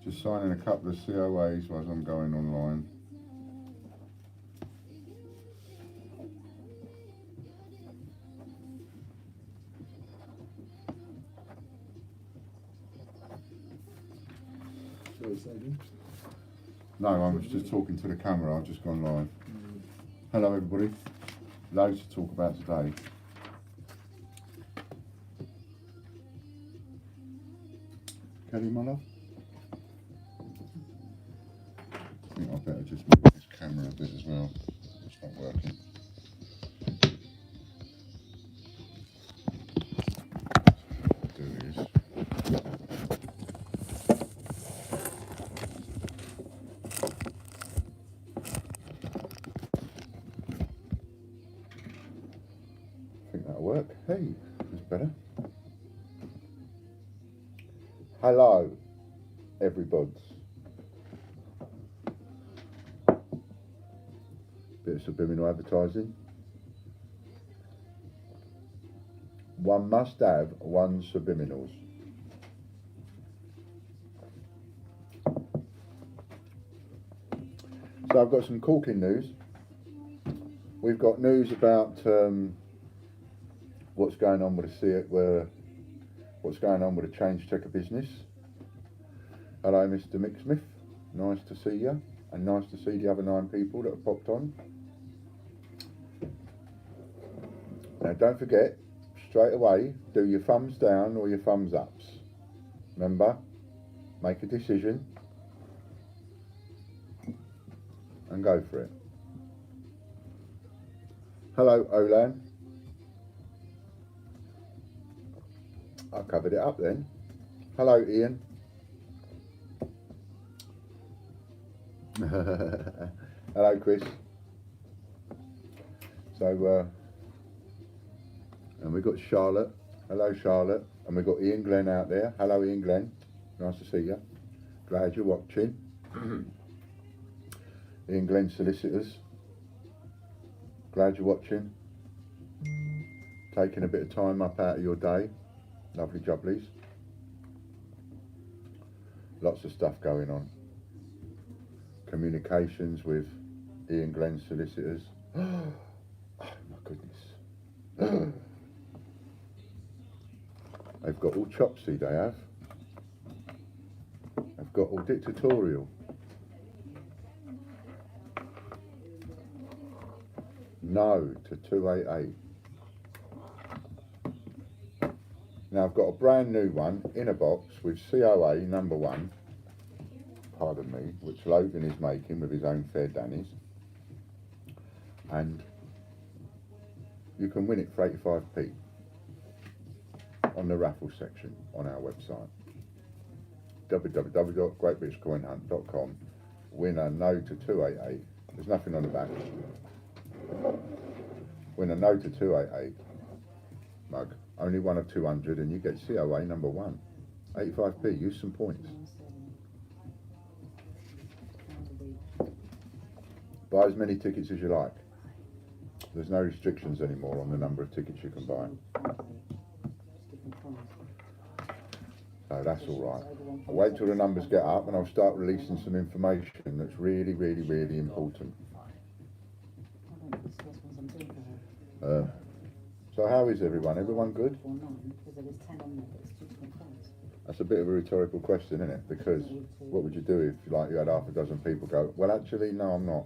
Just signing a couple of COAs while I'm going online. No, I was just talking to the camera, I've just gone live. Hello everybody, loads to talk about today. Kelly, my love? I think I better just move this camera a bit as well. It's not working. Do this. I think that'll work. Hey, that's better. Hello, everybody. Bit of subliminal advertising. One must have one subliminals. So I've got some corking news. We've got news about what's going on with what's going on with the Change Checker business. Hello, Mr. Mick Smith. Nice to see you, and nice to see the other 9 people that have popped on. Now, don't forget, straight away, do your thumbs down or your thumbs ups. Remember, make a decision and go for it. Hello, Olan. I covered it up then. Hello, Ian. Hello, Chris. So, and we've got Charlotte. Hello, Charlotte. And we've got Ian Glenn out there. Hello, Ian Glenn. Nice to see you. Glad you're watching. Ian Glenn Solicitors. Glad you're watching. Taking a bit of time up out of your day. Lovely jubblies. Lots of stuff going on. Communications with Ian Glenn Solicitors. Oh my goodness. They've got all chopsy, they have. They've got all dictatorial. No to 288. Now I've got a brand new one in a box with COA number 1, pardon me, which Logan is making with his own fair Danny's, and you can win it for 85p on the raffle section on our website, www.greatbritishcoinhunt.com. Winner no to 288. There's nothing on the back. Winner no to 288 mug. Only one of 200, and you get COA number 1. 85p. Use some points. Buy as many tickets as you like. There's no restrictions anymore on the number of tickets you can buy. So that's all right. I'll wait till the numbers get up and I'll start releasing some information that's really, really, really important. So how is everyone? Everyone good? That's a bit of a rhetorical question, isn't it? Because what would you do if you had half a dozen people go, well actually no, I'm not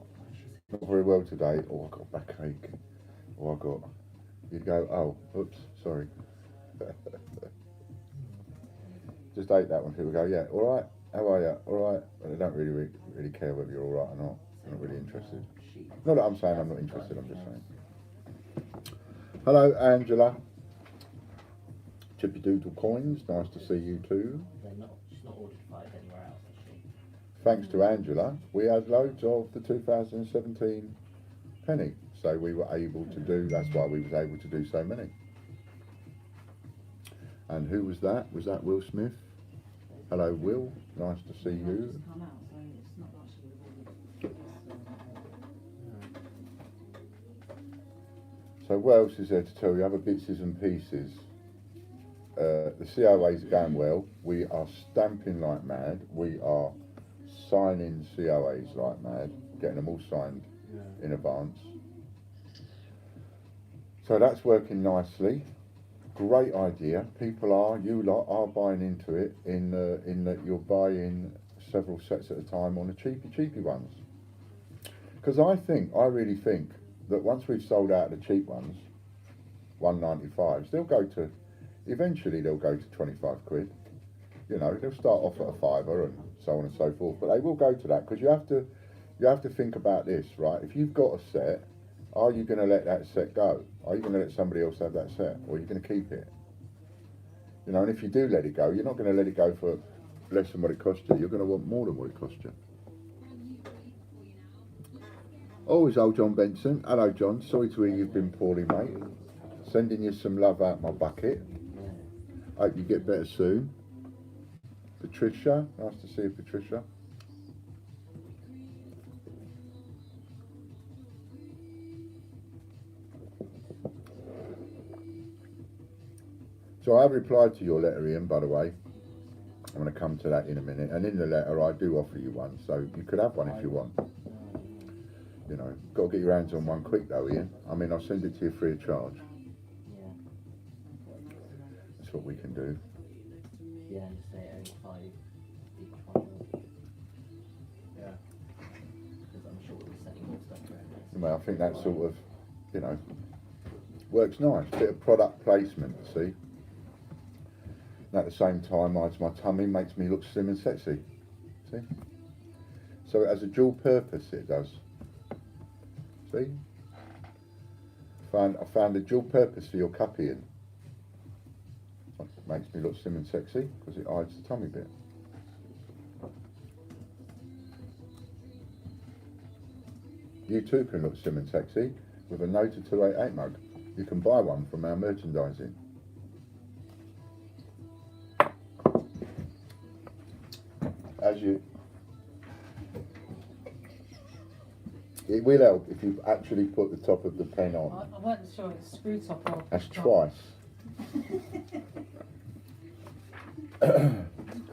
very well today, or I got backache, or I got, you'd go, oh, oops, sorry. Just ate that when people go, yeah, all right, how are you? All right. But they don't really care whether you're all right or not. They're not really interested. Not that I'm saying I'm not interested, I'm just saying. Hello, Angela. Chippy Doodle Coins, nice to see you too. She's not ordered 5 anywhere else, has she? Thanks to Angela, we had loads of the 2017 penny, so we were able to do, that's why we was able to do so many. And who was that? Was that Will Smith? Hello, Will, nice to see you. So what else is there to tell you? Other bits and pieces. the COAs are going well. We are stamping like mad. We are signing COAs like mad, getting them all signed in advance. So that's working nicely. Great idea. You lot are buying into it in that you're buying several sets at a time on the cheapy ones. Because I really think that once we've sold out the cheap ones, 195s, eventually they'll go to 25 quid. You know, they'll start off at a fiver and so on and so forth, but they will go to that, because you have to think about this, right? If you've got a set, are you going to let that set go? Are you going to let somebody else have that set, or are you going to keep it? You know, and if you do let it go, you're not going to let it go for less than what it cost you. You're going to want more than what it cost you. Oh, it's old John Benson. Hello, John. Sorry to hear you've been poorly, mate. Sending you some love out my bucket. Hope you get better soon. Patricia, nice to see you, Patricia. So I replied to your letter, Ian, by the way. I'm going to come to that in a minute. And in the letter, I do offer you one, so you could have one if you want. You know, got to get your hands on one quick though, Ian. I mean, I'll send it to you free of charge. That's what we can do. Yeah, and just say only 5 each one. Yeah. Because I'm sure we'll be sending more stuff around. Well, I think that sort of, you know, works nice. Bit of product placement, see. And at the same time, hides my tummy, makes me look slim and sexy. See? So it has a dual purpose, it does. See? I found a dual purpose for your cup, Ian. It makes me look slim and sexy because it hides the tummy bit. You too can look slim and sexy with a Nota 288 mug. You can buy one from our merchandising. It will help if you actually put the top of the pen on. I wasn't sure it's screw top or... That's twice.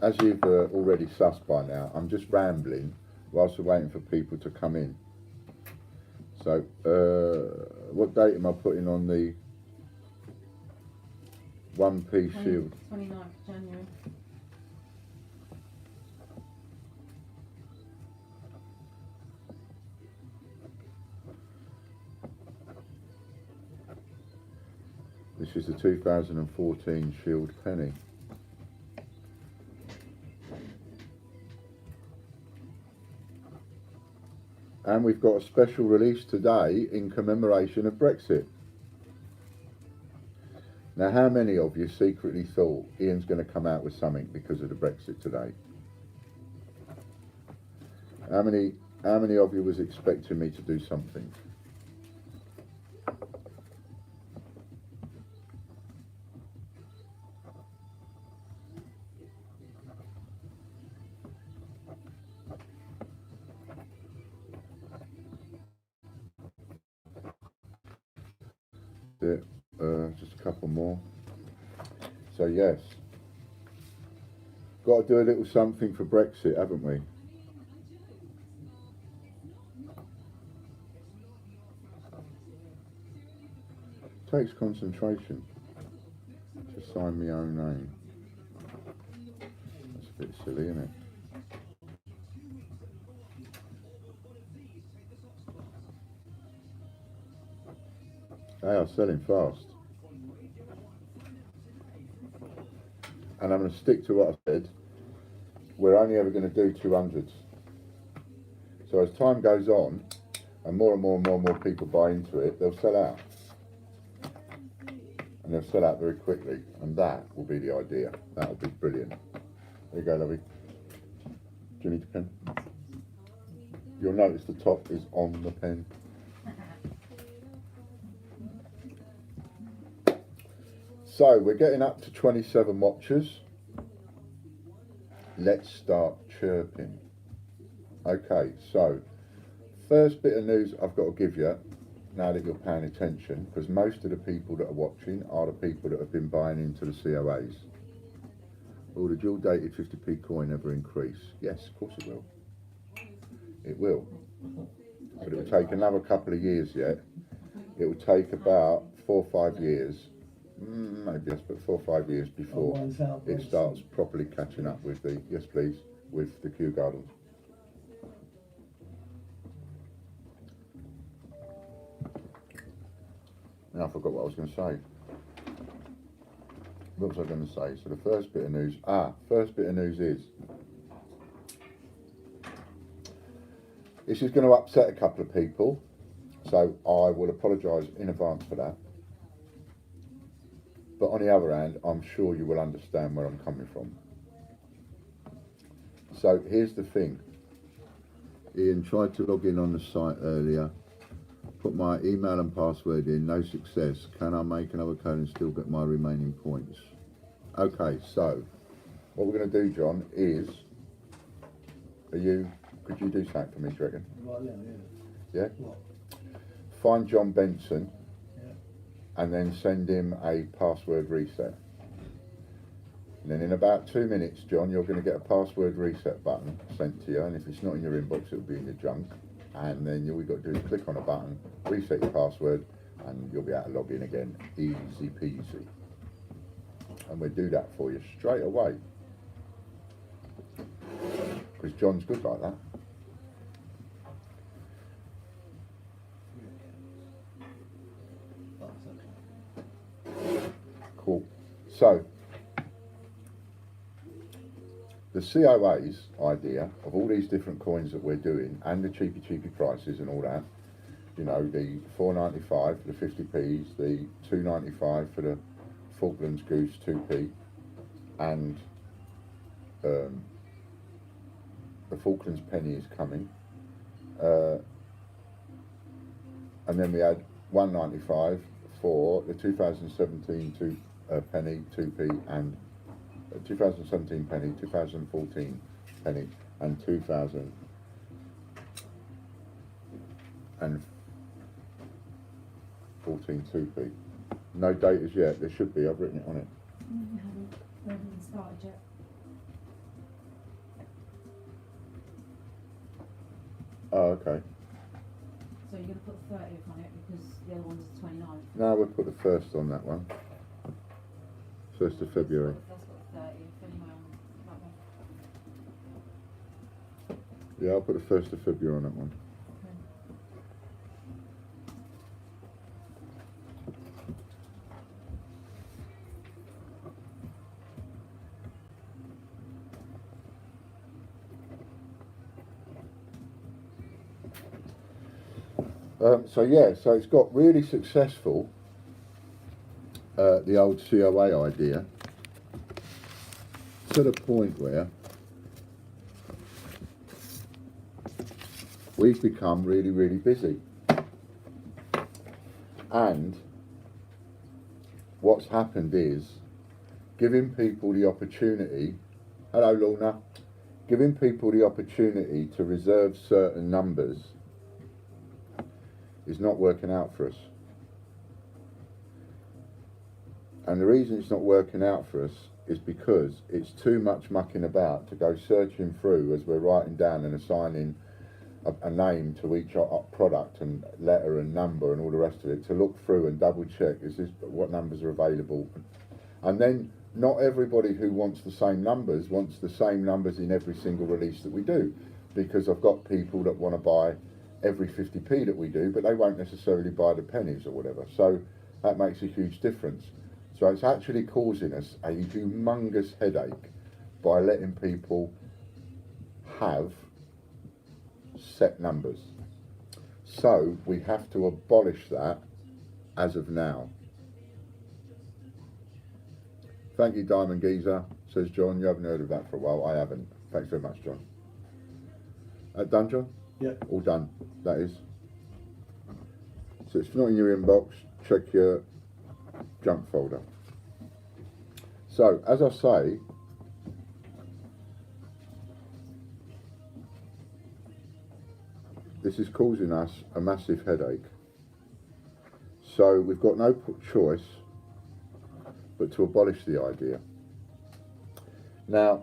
As you've already sussed by now, I'm just rambling whilst we're waiting for people to come in. So, what date am I putting on the one-piece shield? 29th of January. This is the 2014 Shield Penny. And we've got a special release today in commemoration of Brexit. Now, how many of you secretly thought Ian's going to come out with something because of the Brexit today? How many of you was expecting me to do something? Just a couple more. So yes, got to do a little something for Brexit, haven't we? Takes concentration to sign my own name. That's a bit silly, isn't it? They are selling fast. And I'm going to stick to what I said. We're only ever going to do 200s. So as time goes on, and more people buy into it, they'll sell out. And they'll sell out very quickly. And that will be the idea. That will be brilliant. There you go, lovey. Do you need a pen? You'll notice the top is on the pen. So we're getting up to 27 watchers. Let's start chirping. Okay, so first bit of news I've got to give you now that you're paying attention, because most of the people that are watching are the people that have been buying into the COAs. Will the dual dated 50p coin ever increase? Yes, of course it will. It will. But it will take another couple of years yet. It will take about 4 or 5 years, maybe yes, but 4 or 5 years before it starts properly catching up with the, yes please, with the Kew Gardens. Now I forgot what I was going to say. What was I going to say? So the first bit of news, is, this is going to upset a couple of people, so I will apologise in advance for that. But on the other hand, I'm sure you will understand where I'm coming from. So here's the thing. Ian tried to log in on the site earlier, put my email and password in, no success. Can I make another code and still get my remaining points? Okay, so what we're going to do, John, is, could you do something for me, do you reckon? Right now, Yeah? What? Find John Benson, Yeah. and then send him a password reset. And then in about 2 minutes, John, you're going to get a password reset button sent to you, and if it's not in your inbox, it'll be in your junk. And then all you've got to do is click on a button, reset your password, and you'll be able to log in again. Easy peasy. And we'll do that for you straight away. Because John's good like that. Cool. So, the COA's idea of all these different coins that we're doing, and the cheapy prices and all that, you know, the $4.95 for the 50p's, the $2.95 for the Falklands Goose 2p, and the Falklands penny is coming, and then we had $1.95 for the 2017 penny 2p, and 2017 penny, 2014 penny, and 2014 2p. No date as yet. There should be. I've written it on it. We haven't started yet. Oh, okay. So you're going to put 30th on it because the other one's the 29th. No, we'll put the 1st on that one. 1st of February. That's got 30th anyway on that one. Yeah, I'll put the 1st of February on that one. So it's got really successful, the old COA idea, to the point where we've become really, really busy. And what's happened is giving people the opportunity, hello Lorna, giving people the opportunity to reserve certain numbers is not working out for us. And the reason it's not working out for us is because it's too much mucking about to go searching through as we're writing down and assigning a name to each product and letter and number and all the rest of it, to look through and double check what numbers are available. And then not everybody who wants the same numbers wants the same numbers in every single release that we do, because I've got people that want to buy every 50p that we do, but they won't necessarily buy the pennies or whatever. So that makes a huge difference. So it's actually causing us a humongous headache by letting people have set numbers. So we have to abolish that as of now. Thank you, Diamond Geezer, says John. You haven't heard of that for a while. I haven't. Thanks very much, John. Done, John? Yeah. All done, that is. So it's not in your inbox, check your junk folder. So, as I say, this is causing us a massive headache. So we've got no choice but to abolish the idea. Now,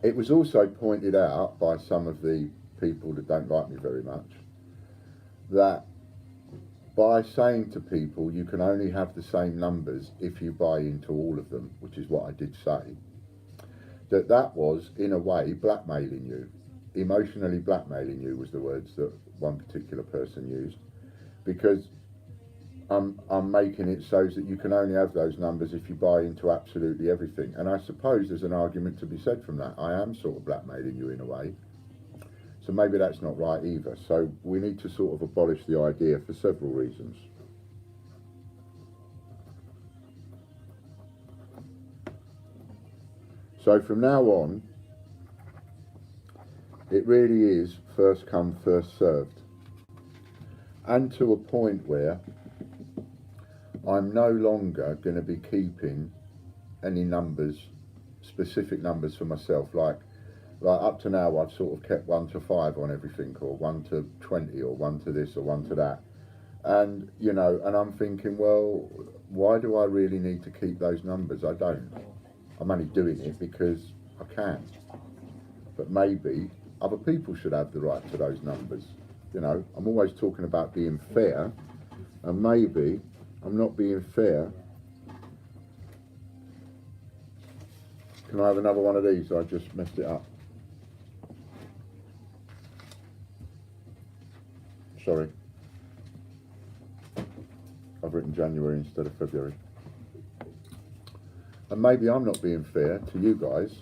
it was also pointed out by some of the people that don't like me very much that by saying to people you can only have the same numbers if you buy into all of them, which is what I did say, that was in a way blackmailing you, emotionally blackmailing you was the words that one particular person used, because I'm making it so that you can only have those numbers if you buy into absolutely everything. And I suppose there's an argument to be said from that. I am sort of blackmailing you in a way. So maybe that's not right either. So we need to sort of abolish the idea for several reasons. So from now on, it really is first come, first served. And to a point where I'm no longer going to be keeping any numbers, specific numbers for myself. Like up to now, I've sort of kept 1 to 5 on everything, or 1 to 20, or 1 to this, or 1 to that. And, you know, and I'm thinking, well, why do I really need to keep those numbers? I don't. I'm only doing it because I can. But maybe other people should have the right to those numbers. You know, I'm always talking about being fair, and maybe I'm not being fair. Can I have another one of these? I just messed it up. Sorry. I've written January instead of February. And maybe I'm not being fair to you guys.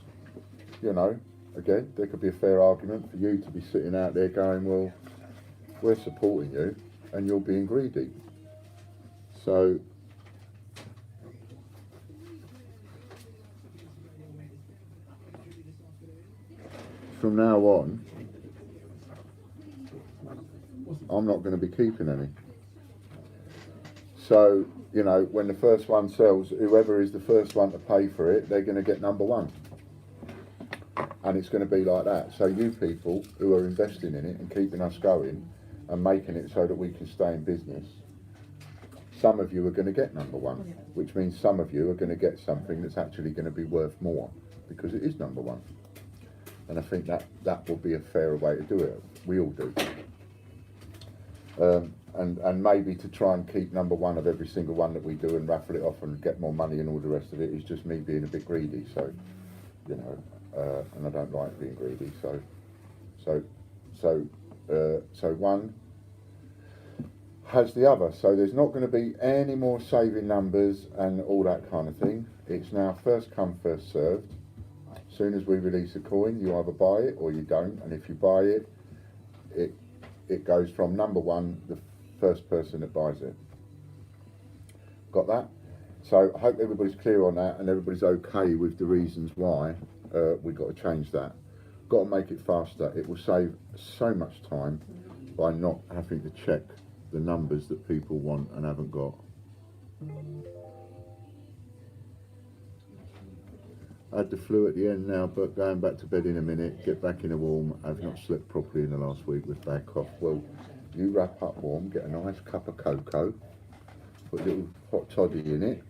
You know, again, there could be a fair argument for you to be sitting out there going, well, we're supporting you and you're being greedy. So from now on, I'm not going to be keeping any. So, you know, when the first one sells, whoever is the first one to pay for it, they're going to get number one. And it's going to be like that. So you people who are investing in it and keeping us going and making it so that we can stay in business, some of you are going to get number one, which means some of you are going to get something that's actually going to be worth more because it is number one. And I think that will be a fairer way to do it. We all do. And maybe to try and keep number one of every single one that we do and raffle it off and get more money and all the rest of it is just me being a bit greedy. So, you know, and I don't like being greedy. So one has the other. So there's not going to be any more saving numbers and all that kind of thing. It's now first come, first served. As soon as we release a coin, you either buy it or you don't. And if you buy it, it goes from number one, the first person that buys it. Got that? So I hope everybody's clear on that and everybody's okay with the reasons why we've got to change that. Got to make it faster. It will save so much time by not having to check the numbers that people want and haven't got. I had the flu at the end now, but going back to bed in a minute, get back in a warm. I've not slept properly in the last week with bad cough. Well, you wrap up warm, get a nice cup of cocoa, put a little hot toddy in it,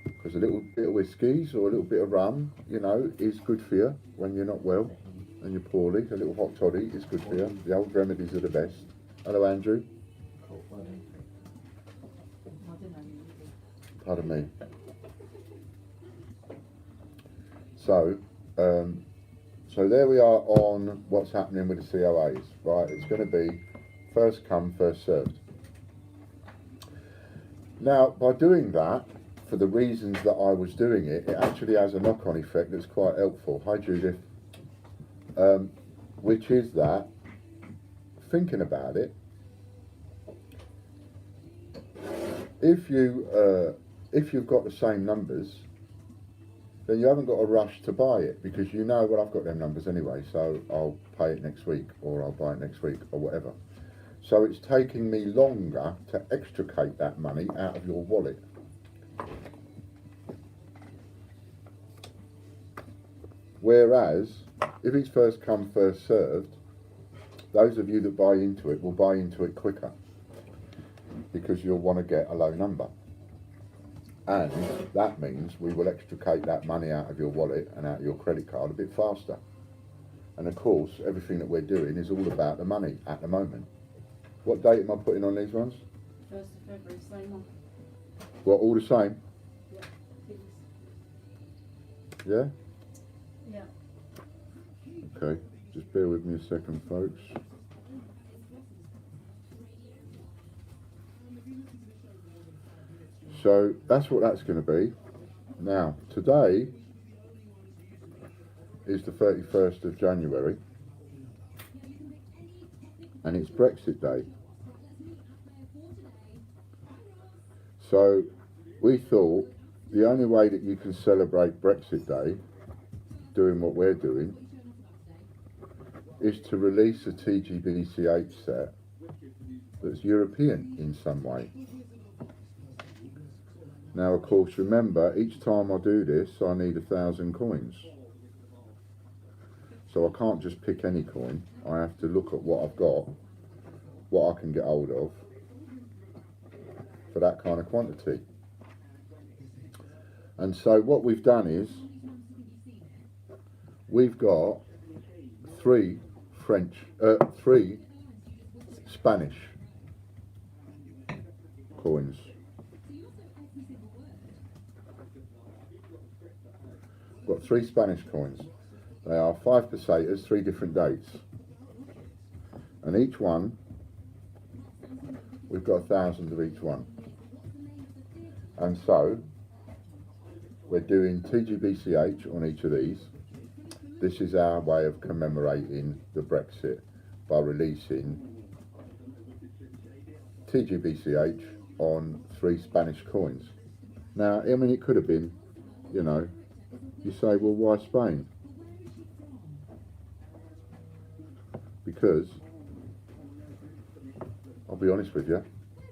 because a little bit of whiskies or a little bit of rum, you know, is good for you when you're not well and you're poorly. A little hot toddy is good for you. The old remedies are the best. Hello, Andrew. Pardon me. So there we are on what's happening with the COAs, right? It's going to be first come, first served. Now, by doing that, for the reasons that I was doing it, it actually has a knock-on effect that's quite helpful. Hi, Judith. Which is that, thinking about it, if you've got the same numbers, then you haven't got a rush to buy it because you know, well, I've got them numbers anyway, so I'll pay it next week or I'll buy it next week or whatever. So it's taking me longer to extricate that money out of your wallet. Whereas, if it's first come, first served, those of you that buy into it will buy into it quicker. because you'll want to get a low number. And that means we will extricate that money out of your wallet and out of your credit card a bit faster. And of course, everything that we're doing is all about the money at the moment. What date am I putting on these ones? 1st of February, same one. What, all the same? Yeah, please. Yeah? Yeah. Okay, just bear with me a second, folks. So that's what that's going to be. Now, today is the 31st of January, and it's Brexit Day. So we thought the only way that you can celebrate Brexit Day, doing what we're doing, is to release a TGBCH set that's European in some way. Now, of course, remember, each time I do this, I need 1,000 coins. So I can't just pick any coin. I have to look at what I've got, what I can get hold of for that kind of quantity. And so what we've done is, we've got three Spanish coins. Got 3 Spanish coins. They are 5 pesetas, 3 different dates. And each one, we've got 1,000 of each one. And so, we're doing TGBCH on each of these. This is our way of commemorating the Brexit by releasing TGBCH on 3 Spanish coins. Now, I mean, it could have been, you know, you say, well, why Spain? Because, I'll be honest with you,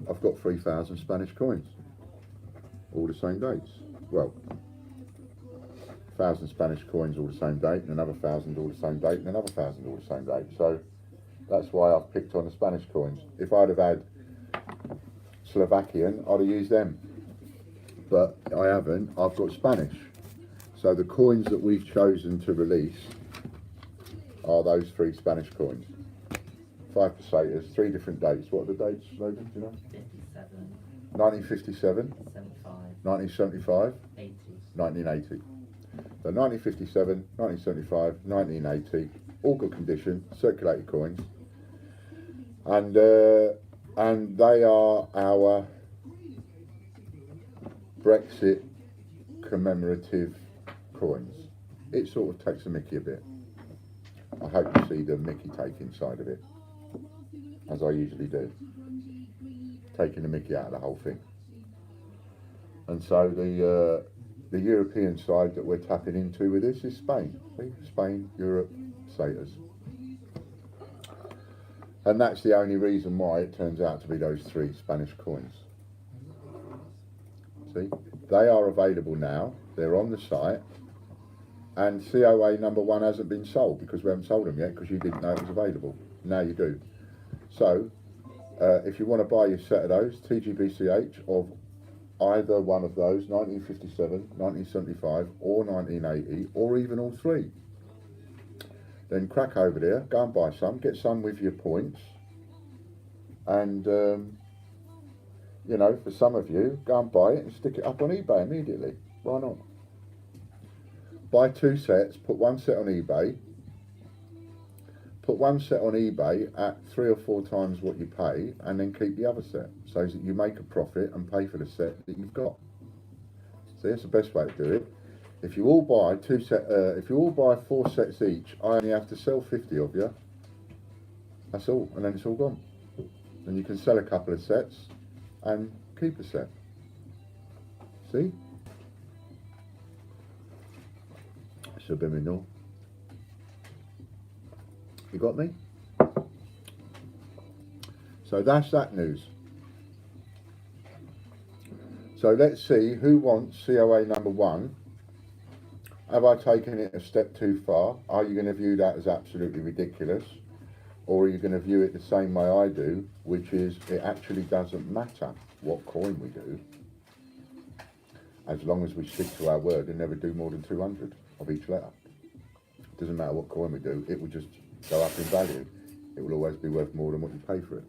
I've got 3,000 Spanish coins, all the same dates. Well, 1,000 Spanish coins all the same date, and another 1,000 all the same date, and another 1,000 all the same date. So that's why I've picked on the Spanish coins. If I'd have had Slovakian, I'd have used them. But I haven't, I've got Spanish. So the coins that we've chosen to release are those 3 Spanish coins. 5 pesetas, 3 different dates. What are the dates, Logan, do you know? 57, 1957, 75, 1975, 80. 1980. So 1957, 1975, 1980, all good condition, circulated coins. And they are our Brexit commemorative coins. It sort of takes a mickey a bit. I hope you see the mickey take inside of it, as I usually do, taking the mickey out of the whole thing. And so the European side that we're tapping into with this is Spain. See? Spain, Europe, status. And that's the only reason why it turns out to be those 3 Spanish coins. See? They are available now. They're on the site. And COA number 1 hasn't been sold because we haven't sold them yet because you didn't know it was available. Now you do. So, if you want to buy your set of those, TGBCH of either one of those, 1957, 1975 or 1980, or even all 3, then crack over there, go and buy some, get some with your points, and you know, for some of you, go and buy it and stick it up on eBay immediately. Why not? Buy 2 sets, put 1 set on eBay, put 1 set on eBay at 3 or 4 times what you pay, and then keep the other set, so that you make a profit and pay for the set that you've got. So that's the best way to do it. If you all buy 4 sets each, I only have to sell 50 of you. That's all, and then it's all gone. Then you can sell a couple of sets and keep a set. See? Subliminal. You got me? So that's that news. So let's see who wants COA number 1. Have I taken it a step too far? Are you going to view that as absolutely ridiculous? or are you going to view it the same way I do, which is it actually doesn't matter what coin we do, as long as we stick to our word and never do more than 200 of each letter. It doesn't matter what coin we do, it will just go up in value. It will always be worth more than what you pay for it.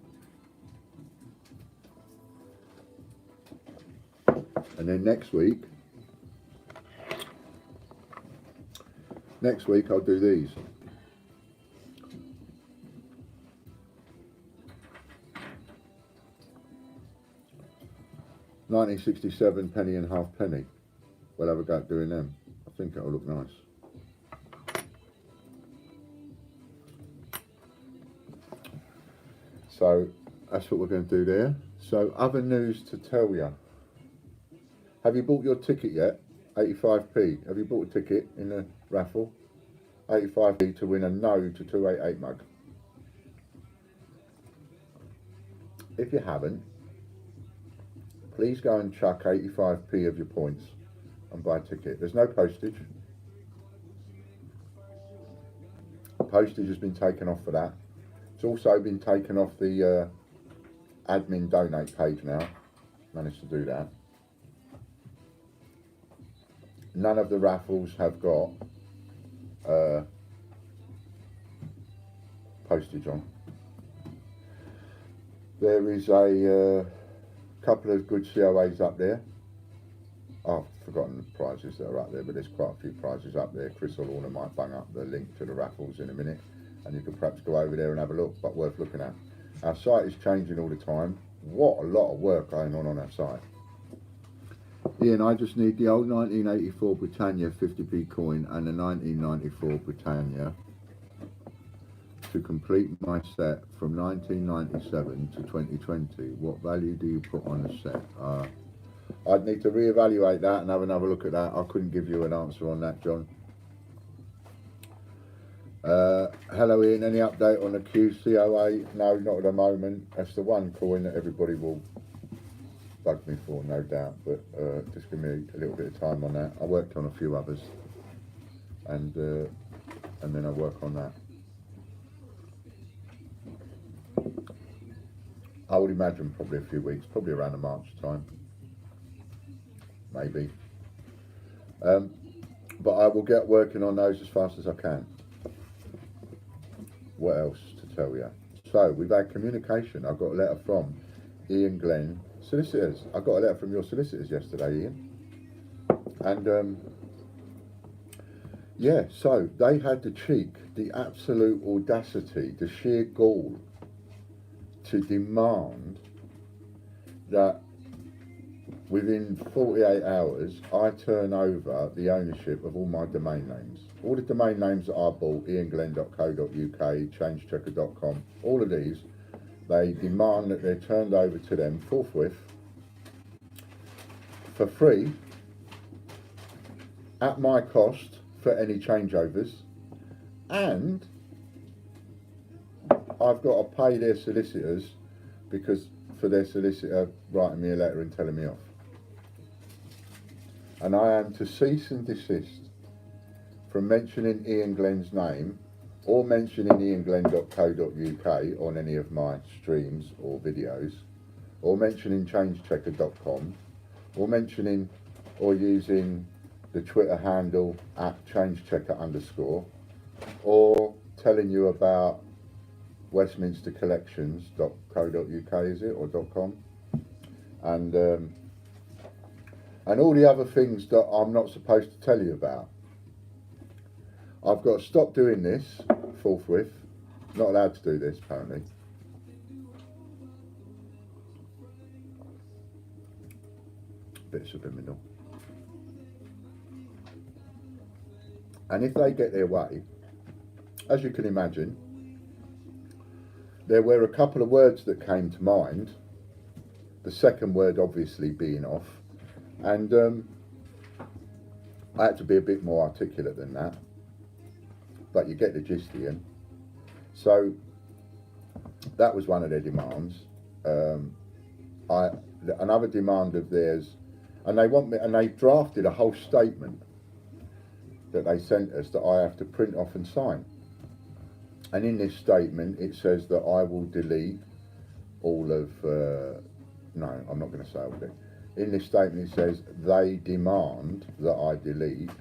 And then next week I'll do these. £1967 penny and half penny. We'll have a go at doing them. I think it'll look nice. So that's what we're going to do there. So other news to tell you. Have you bought your ticket yet? 85p. Have you bought a ticket in the raffle? 85p to win a No to 288 mug. If you haven't, please go and chuck 85p of your points and buy a ticket. There's no postage. Postage has been taken off for that. It's also been taken off the admin donate page now. Managed to do that. None of the raffles have got postage on. There is a couple of good COAs up there. I've forgotten the prizes that are up there, but there's quite a few prizes up there. Chris or Lorna might bung up the link to the raffles in a minute, and you can perhaps go over there and have a look, but worth looking at. Our site is changing all the time. What a lot of work going on our site. Ian, I just need the old 1984 Britannia 50p coin and the 1994 Britannia to complete my set from 1997 to 2020. What value do you put on the set? I'd need to reevaluate that and have another look at that. I couldn't give you an answer on that, John. Hello Ian, any update on the QCOA? No, not at the moment. That's the one coin that everybody will bug me for, no doubt, but just give me a little bit of time on that. I worked on a few others, and then I work on that. I would imagine probably a few weeks, probably around the March time, maybe. But I will get working on those as fast as I can. What else to tell you? So we've had communication. I got a letter from Ian Glenn solicitors. I got a letter from your solicitors yesterday, Ian, and yeah, so they had the cheek, the absolute audacity, the sheer gall to demand that within 48 hours I turn over the ownership of all my domain names. All the domain names that I bought, ianglenn.co.uk, changechecker.com, all of these, they demand that they're turned over to them forthwith for free at my cost for any changeovers, and I've got to pay their solicitors because for their solicitor writing me a letter and telling me off. And I am to cease and desist from mentioning Ian Glenn's name or mentioning ianglenn.co.uk on any of my streams or videos, or mentioning changechecker.com, or mentioning or using the Twitter handle @changechecker_, or telling you about westminstercollections.co.uk, is it, or .com, and all the other things that I'm not supposed to tell you about. I've got to stop doing this forthwith. Not allowed to do this, apparently. Bit subliminal. And if they get their way, as you can imagine, there were a couple of words that came to mind. The second word obviously being off. And I had to be a bit more articulate than that. But you get the gist, Ian. So that was one of their demands. Another demand of theirs, and they want me, and they drafted a whole statement that they sent us that I have to print off and sign. And in this statement, it says that I will delete all of. No, I'm not going to say all of it. In this statement, it says they demand that I delete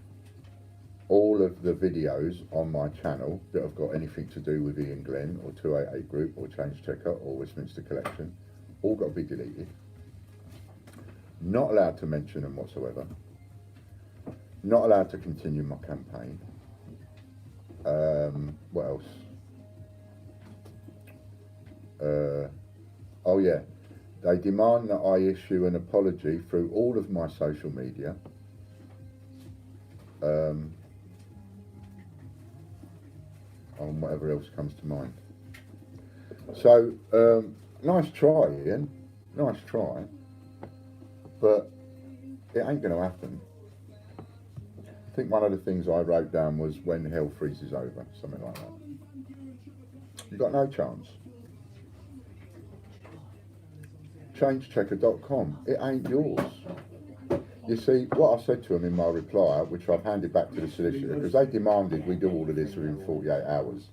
all of the videos on my channel that have got anything to do with Ian Glenn or 288 Group or Change Checker or Westminster Collection. All got to be deleted. Not allowed to mention them whatsoever. Not allowed to continue my campaign. What else? Oh yeah, they demand that I issue an apology through all of my social media. On whatever else comes to mind. So, nice try, Ian. Nice try. But it ain't going to happen. I think one of the things I wrote down was when hell freezes over, something like that. You got no chance. Changechecker.com, it ain't yours. You see, what I said to them in my reply, which I've handed back to the solicitor, because they demanded we do all of this within 48 hours.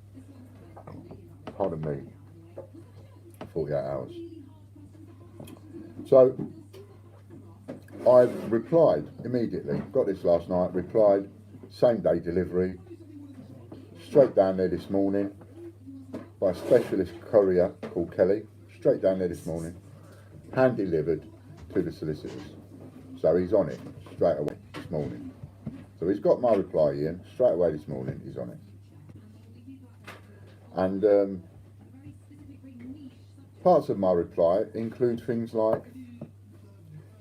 Pardon me. 48 hours. So, I replied immediately, got this last night, replied, same day delivery, straight down there this morning, by a specialist courier called Kelly, straight down there this morning, hand delivered to the solicitors. So he's on it straight away this morning. So he's got my reply, Ian, straight away this morning, he's on it. And parts of my reply include things like,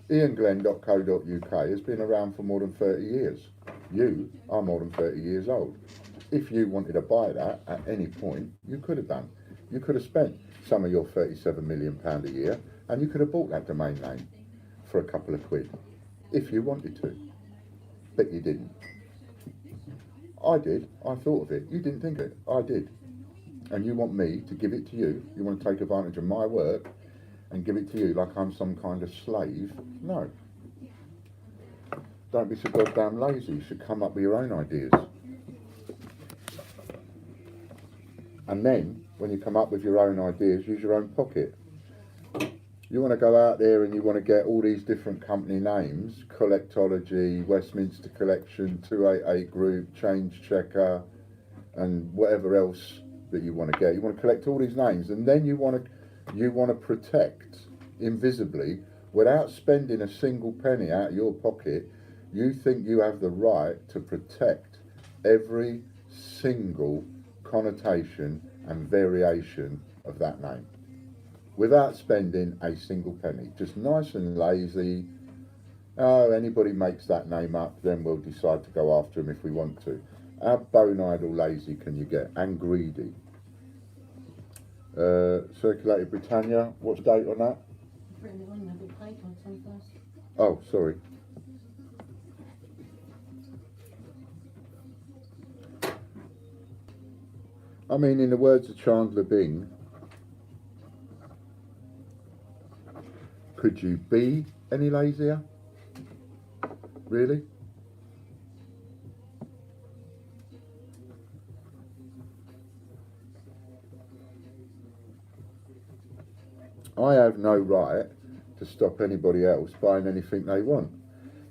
ianglenn.co.uk has been around for more than 30 years. You are more than 30 years old. If you wanted to buy that at any point, you could have done. You could have spent some of your £37 million a year and you could have bought that domain name for a couple of quid, if you wanted to. But you didn't. I did. I thought of it. You didn't think of it. I did. And you want me to give it to you? You want to take advantage of my work and give it to you like I'm some kind of slave? No. Don't be so goddamn lazy. You should come up with your own ideas. And then, when you come up with your own ideas, use your own pocket. You want to go out there and you want to get all these different company names, Collectology, Westminster Collection, 288 Group, Change Checker, and whatever else that you want to get. You want to collect all these names, and then you want to protect invisibly, without spending a single penny out of your pocket. You think you have the right to protect every single connotation and variation of that name without spending a single penny. Just nice and lazy. Oh, anybody makes that name up, then we'll decide to go after him if we want to. How bone-eyed or lazy can you get? And greedy. Circulated Britannia, what's the date on that? Written it on the page on the 21st. Oh, sorry. I mean, in the words of Chandler Bing, could you be any lazier? Really? I have no right to stop anybody else buying anything they want.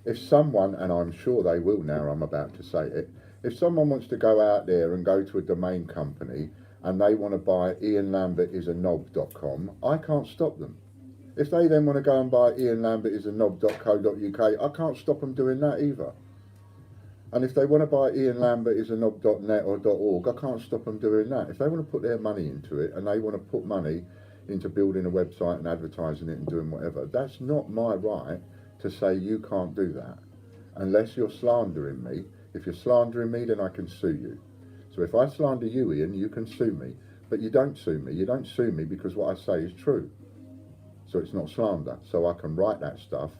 If someone, and I'm sure they will now, I'm about to say it, if someone wants to go out there and go to a domain company and they want to buy ianlambertisaknob.com, I can't stop them. If they then want to go and buy ianlambertisaknob.co.uk, I can't stop them doing that either. And if they want to buy ianlambertisaknob.net or .org, I can't stop them doing that. If they want to put their money into it and they want to put money into building a website and advertising it and doing whatever, that's not my right to say you can't do that unless you're slandering me. If you're slandering me, then I can sue you. So if I slander you, Ian, you can sue me, but you don't sue me. You don't sue me because what I say is true. So it's not slander. So I can write that stuff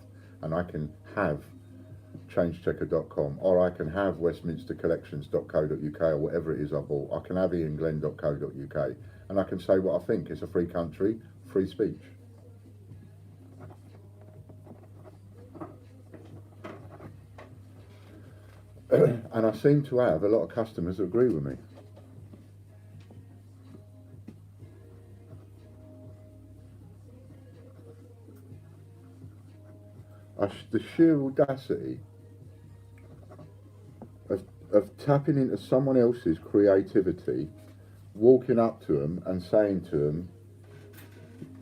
and I can have changechecker.com, or I can have westminstercollections.co.uk or whatever it is I bought. I can have ianglenn.co.uk and I can say what I think. It's a free country, free speech. And I seem to have a lot of customers that agree with me. the sheer audacity of tapping into someone else's creativity, walking up to them and saying to them,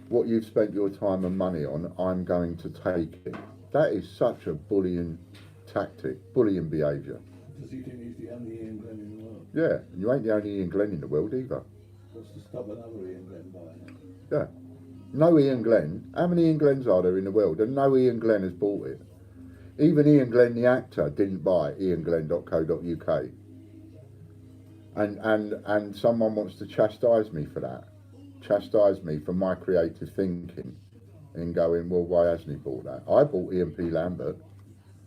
what you've spent your time and money on, I'm going to take it. That is such a bullying tactic, bullying behaviour. Does he think he's the only Ian Glenn in the world? Yeah, and you ain't the only Ian Glenn in the world either. What's to stop another Ian Glenn buying it? Yeah. No Ian Glenn. How many Ian Glens are there in the world? And no Ian Glenn has bought it. Even Ian Glenn, the actor, didn't buy ianglenn.co.uk. And someone wants to chastise me for that. Chastise me for my creative thinking. And going, well, why hasn't he bought that? I bought Ian P. Lambert.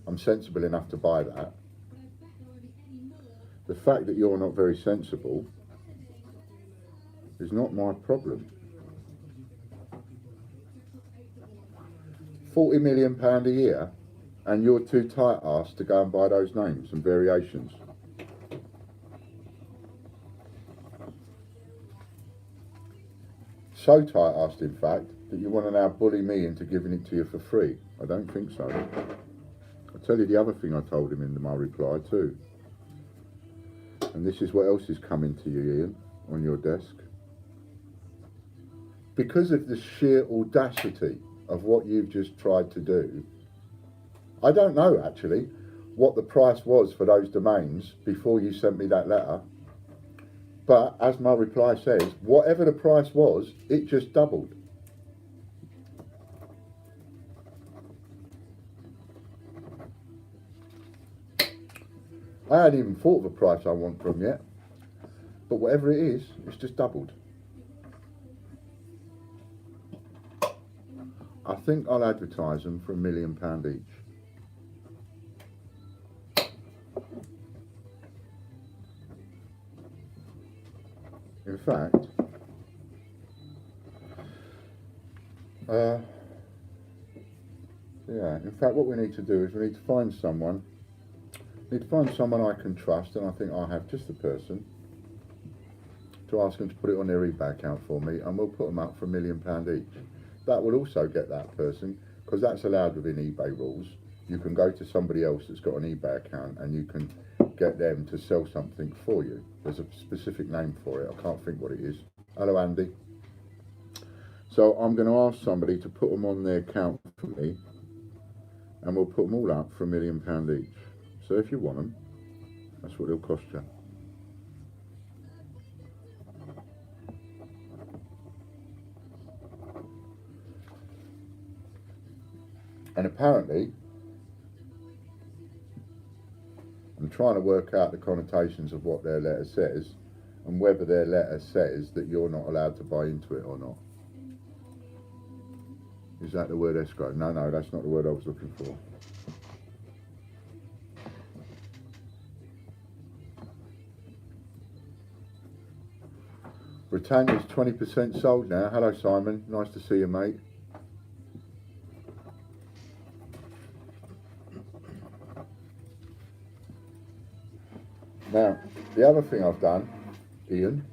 I'm sensible enough to buy that. The fact that you're not very sensible is not my problem. £40 million a year, and you're too tight-assed to go and buy those names and variations. So tight-assed, in fact, that you want to now bully me into giving it to you for free. I don't think so. I'll tell you the other thing I told him in my reply too. And this is what else is coming to you, Ian, on your desk. Because of the sheer audacity of what you've just tried to do, I don't know actually what the price was for those domains before you sent me that letter, but as my reply says, whatever the price was, it just doubled. I hadn't even thought of a price I want from yet, but whatever it is, it's just doubled. I think I'll advertise them for £1 million each. In fact, what we need to do is we need to find someone. We need to find someone I can trust, and I think I have just the person to ask them to put it on their eBay account for me, and we'll put them up for £1 million each. That will also get that person, because that's allowed within eBay rules. You can go to somebody else that's got an eBay account and you can get them to sell something for you. There's a specific name for it. I can't think what it is. Hello, Andy. So I'm going to ask somebody to put them on their account for me, and we'll put them all up for £1 million each. So if you want them, that's what it'll cost you. And apparently, I'm trying to work out the connotations of what their letter says, and whether their letter says that you're not allowed to buy into it or not. Is that the word escrow? No, that's not the word I was looking for. Britannia's 20% sold now. Hello, Simon. Nice to see you, mate. Now, the other thing I've done, Ian,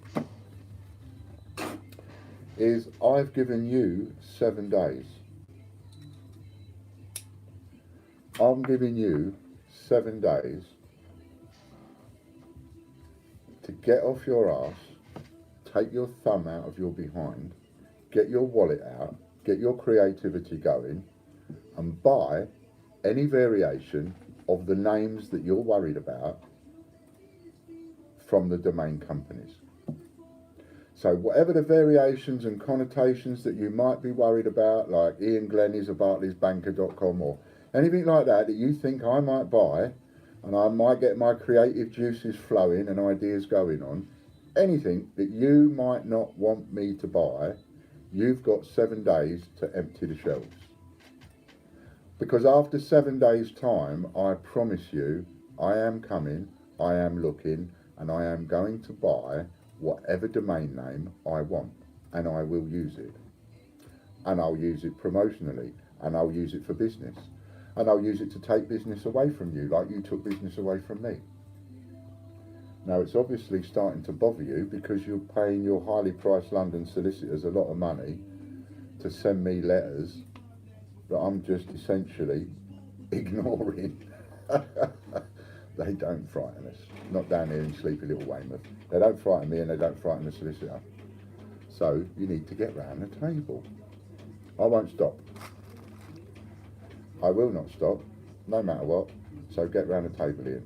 is I've given you 7 days. I'm giving you 7 days to get off your ass, take your thumb out of your behind, get your wallet out, get your creativity going, and buy any variation of the names that you're worried about from the domain companies. So whatever the variations and connotations that you might be worried about, like Ian Glenn is a barclaysbanker.com or anything like that you think I might buy, and I might get my creative juices flowing and ideas going on, anything that you might not want me to buy, you've got 7 days to empty the shelves. Because after 7 days' time, I promise you, I am coming, I am looking, and I am going to buy whatever domain name I want, and I will use it. And I'll use it promotionally, and I'll use it for business. And I'll use it to take business away from you, like you took business away from me. Now, it's obviously starting to bother you because you're paying your highly priced London solicitors a lot of money to send me letters that I'm just essentially ignoring. They don't frighten us. Not down here in sleepy little Weymouth. They don't frighten me and they don't frighten the solicitor. So you need to get round the table. I won't stop. I will not stop, no matter what. So get round the table here.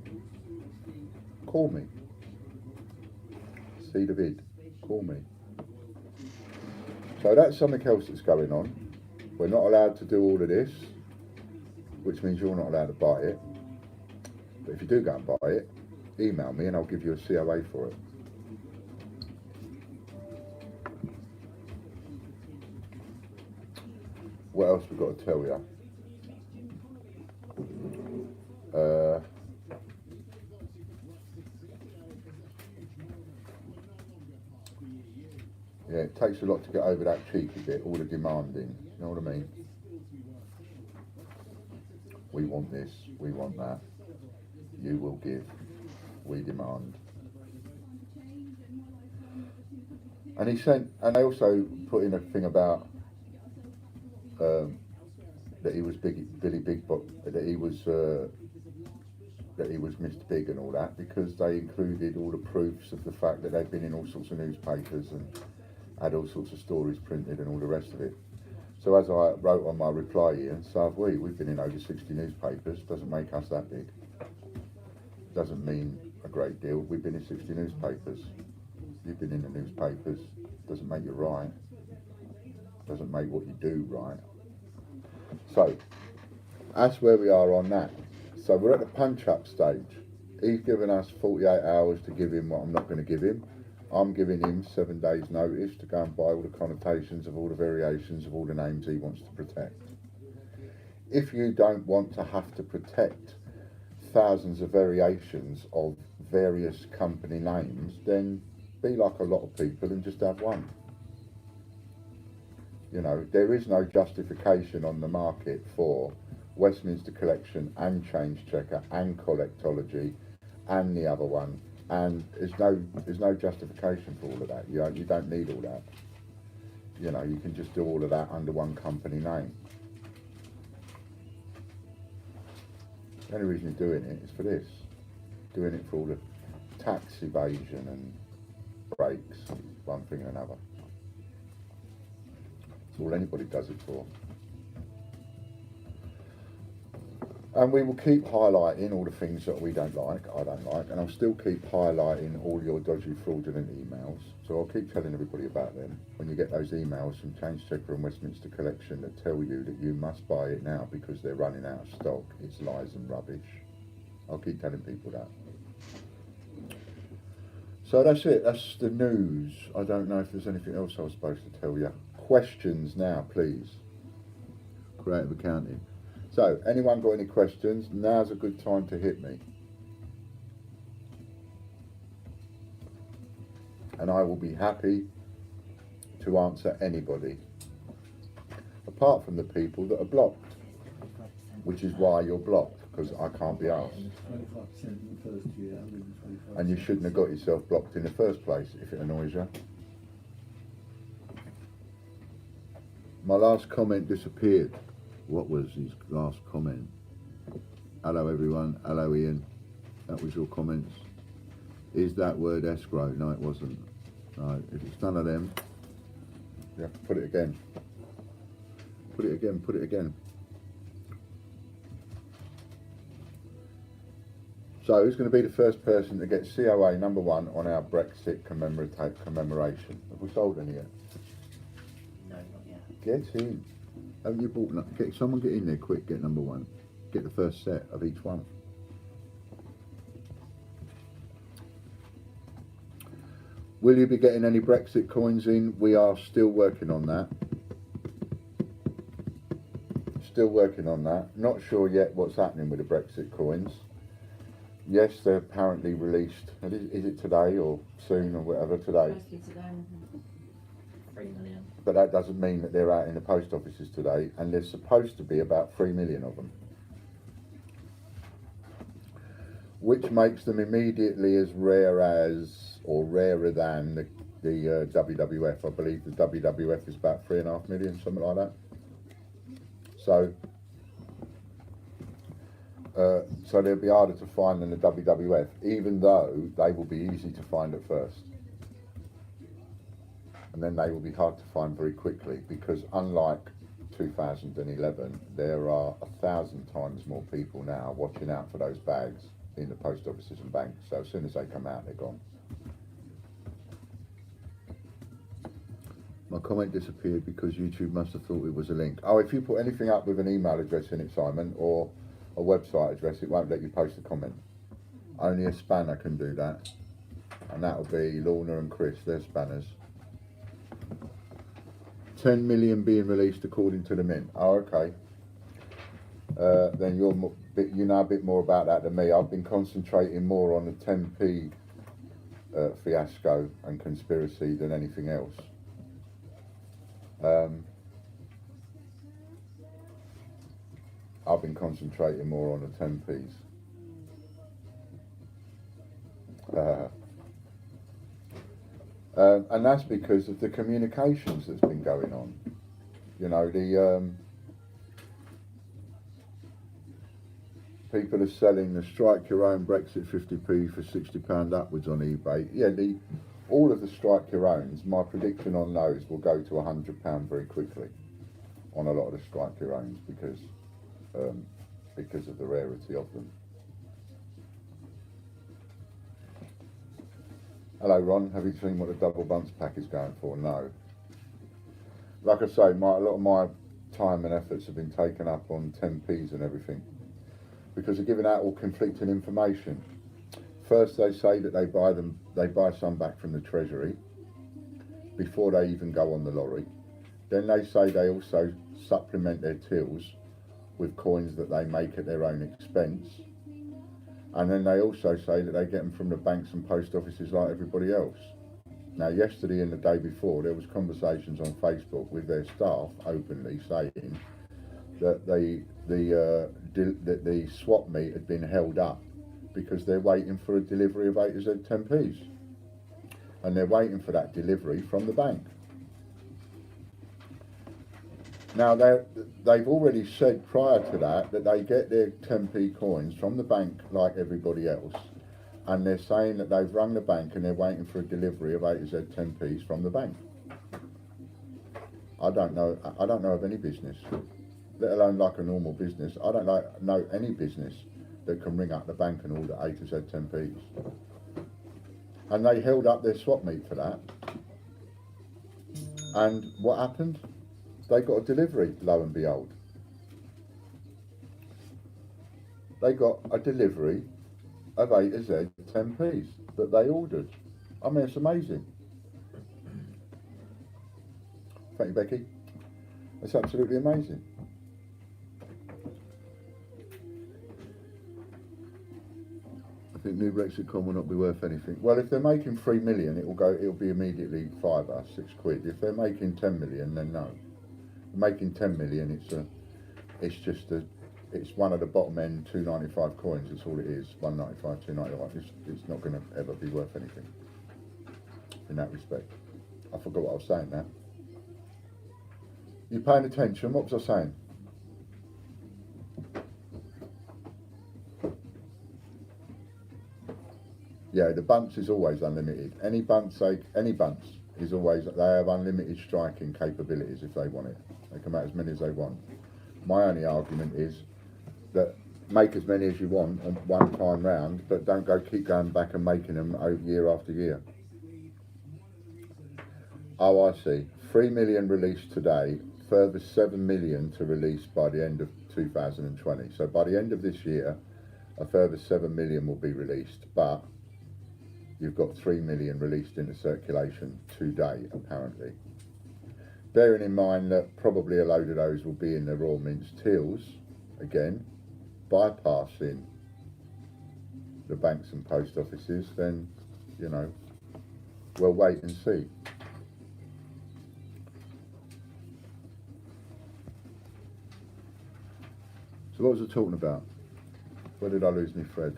Call me. See the vid. Call me. So that's something else that's going on. We're not allowed to do all of this, which means you're not allowed to buy it. But if you do go and buy it, email me and I'll give you a COA for it. What else we've got to tell you? Yeah, it takes a lot to get over that cheeky bit, all the demanding, you know what I mean? We want this, we want that, you will give, we demand. And he sent, and they also put in a thing about that he was Billy Big, that he was Mr. Big and all that, because they included all the proofs of the fact that they'd been in all sorts of newspapers and had all sorts of stories printed and all the rest of it. So as I wrote on my reply here, so have we. We've been in over 60 newspapers. Doesn't make us that big. Doesn't mean a great deal. We've been in 60 newspapers. You've been in the newspapers. Doesn't make you right. Doesn't make what you do right. So that's where we are on that. So we're at the punch-up stage. He's given us 48 hours to give him what I'm not going to give him. I'm giving him 7 days notice to go and buy all the connotations of all the variations of all the names he wants to protect. If you don't want to have to protect thousands of variations of various company names, then be like a lot of people and just have one. You know, there is no justification on the market for Westminster Collection and Change Checker and Collectology and the other one. And there's no justification for all of that. You don't need all that. You know, you can just do all of that under one company name. The only reason you're doing it is for this. Doing it for all the tax evasion and breaks, one thing and another. That's all anybody does it for. And we will keep highlighting all the things that we don't like, I don't like, and I'll still keep highlighting all your dodgy, fraudulent emails. So I'll keep telling everybody about them. When you get those emails from Change Checker and Westminster Collection that tell you that you must buy it now because they're running out of stock, it's lies and rubbish. I'll keep telling people that. So that's it, that's the news. I don't know if there's anything else I was supposed to tell you. Questions now, please. Creative accounting. So, anyone got any questions? Now's a good time to hit me. And I will be happy to answer anybody. Apart from the people that are blocked. Which is why you're blocked, because I can't be asked. 25% in the first year, 125%. And you shouldn't have got yourself blocked in the first place if it annoys you. My last comment disappeared. What was his last comment? Hello everyone, hello Ian. That was your comments. Is that word escrow? No, it wasn't. Right, if it's none of them, you have to put it again. Put it again, put it again. So who's going to be the first person to get COA number 1 on our Brexit commemoration? Have we sold any yet? No, not yet. Get in. Haven't you bought that? Someone get in there quick, get number 1. Get the first set of each one. Will you be getting any Brexit coins in? We are still working on that. Still working on that. Not sure yet what's happening with the Brexit coins. Yes, they're apparently released. Is it today or soon or whatever? Today. Mostly today. 3 million. But that doesn't mean that they're out in the post offices today, and there's supposed to be about 3 million of them. Which makes them immediately as rare as, or rarer than, the WWF. I believe the WWF is about 3.5 million, something like that. So, So they'll be harder to find than the WWF, even though they will be easy to find at first. And then they will be hard to find very quickly, because unlike 2011, there are 1,000 times more people now watching out for those bags in the post offices and banks. So as soon as they come out, they're gone. My comment disappeared because YouTube must have thought it was a link. Oh, if you put anything up with an email address in it, Simon, or a website address, it won't let you post a comment. Only a spanner can do that. And that'll be Lorna and Chris, they're spanners. 10 million being released according to the Mint. Oh, okay. Then you know a bit more about that than me. I've been concentrating more on the 10p fiasco and conspiracy than anything else. I've been concentrating more on the 10p's. And that's because of the communications that's been going on. You know, the people are selling the strike your own Brexit 50p for £60 upwards on eBay. Yeah, all of the strike your owns, my prediction on those will go to £100 very quickly on a lot of the strike your owns, because of the rarity of them. Hello Ron, have you seen what the double bunts pack is going for? No. Like I say, a lot of my time and efforts have been taken up on 10p's and everything, because they're giving out all conflicting information. First they say that they buy some back from the Treasury before they even go on the lorry. Then they say they also supplement their tills with coins that they make at their own expense. And then they also say that they get them from the banks and post offices like everybody else. Now, yesterday and the day before, there was conversations on Facebook with their staff openly saying that the swap meet had been held up because they're waiting for a delivery of A to Z 10p's. And they're waiting for that delivery from the bank. Now, they've already said prior to that they get their 10p coins from the bank like everybody else, and they're saying that they've rung the bank and they're waiting for a delivery of A to Z 10p's from the bank. I don't know of any business, let alone like a normal business. I don't know any business that can ring up the bank and order A to Z 10p's. And they held up their swap meet for that. And what happened? They got a delivery, lo and behold. They got a delivery of A to Z 10p's that they ordered. I mean, it's amazing. Thank you, Becky. It's absolutely amazing. I think new Brexitcom will not be worth anything. Well, if they're making 3 million, it'll be immediately £5 or £6. If they're making 10 million, then no. Making 10 million, it's one of the bottom end 2.95 coins. That's all it is. 1.95, 2.95. It's not going to ever be worth anything in that respect. I forgot what I was saying now. You paying attention? What was I saying? Yeah, the bunts is always unlimited. Any bunts is always, they have unlimited striking capabilities if they want it. They can make as many as they want. My only argument is that make as many as you want on one time round, but don't keep going back and making them year after year. Oh, I see. 3 million released today, further 7 million to release by the end of 2020. So by the end of this year, a further 7 million will be released, but you've got 3 million released into circulation today, apparently. Bearing in mind that probably a load of those will be in the Royal Mint's tills, again, bypassing the banks and post offices, then, you know, we'll wait and see. So what was I talking about? Where did I lose my thread?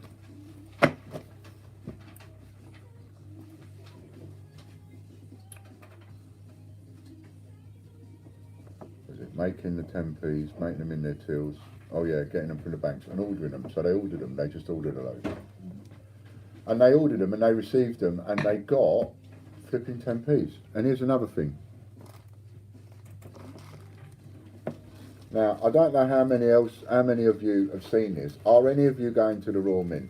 Making the 10p's, making them in their tills. Oh yeah, getting them from the banks and ordering them. So they ordered them. They just ordered a load, and they ordered them and they received them and they got flipping 10p's. And here's another thing. Now I don't know how many of you have seen this. Are any of you going to the Royal Mint?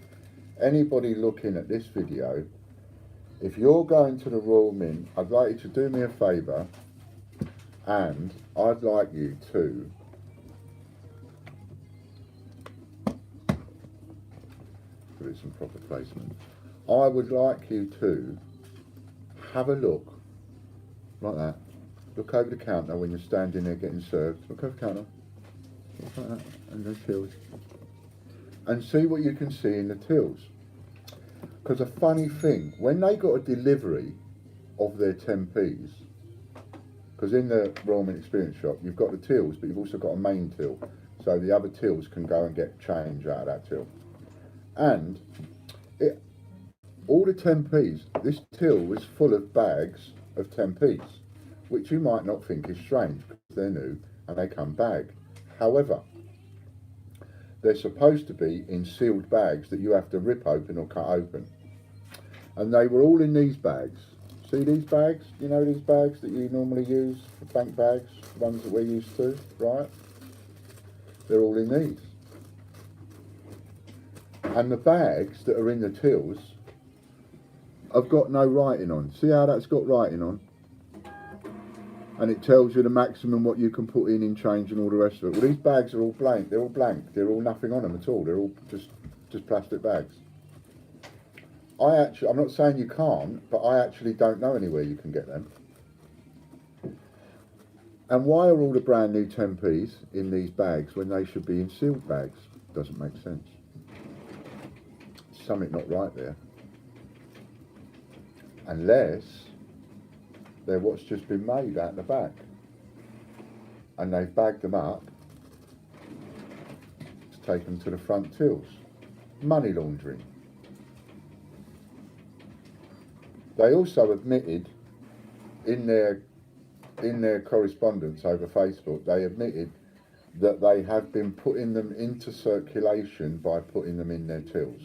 Anybody looking at this video? If you're going to the Royal Mint, I'd like you to do me a favour, and I'd like you to give it some proper placement. I would like you to have a look, like that. Look over the counter when you're standing there getting served. Look over the counter, look like that, and the tills. And see what you can see in the tills. Because a funny thing, when they got a delivery of their 10p's, because in the Royal Mint Experience shop, you've got the tills, but you've also got a main till. So the other tills can go and get change out of that till. And all the 10p's, this till was full of bags of 10p's, which you might not think is strange because they're new and they come bagged. However, they're supposed to be in sealed bags that you have to rip open or cut open. And they were all in these bags. See these bags? You know these bags that you normally use for bank bags, the ones that we're used to, right? They're all in these. And the bags that are in the tills have got no writing on. See how that's got writing on? And it tells you the maximum what you can put in change and all the rest of it. Well, these bags are all blank. They're all blank. They're all nothing on them at all. They're all just plastic bags. I'm not saying you can't, but I actually don't know anywhere you can get them. And why are all the brand new 10p's in these bags when they should be in sealed bags? Doesn't make sense. Something not right there. Unless they're what's just been made out the back. And they've bagged them up to take them to the front tills. Money laundering. They also admitted in their correspondence over Facebook, they admitted that they have been putting them into circulation by putting them in their tills.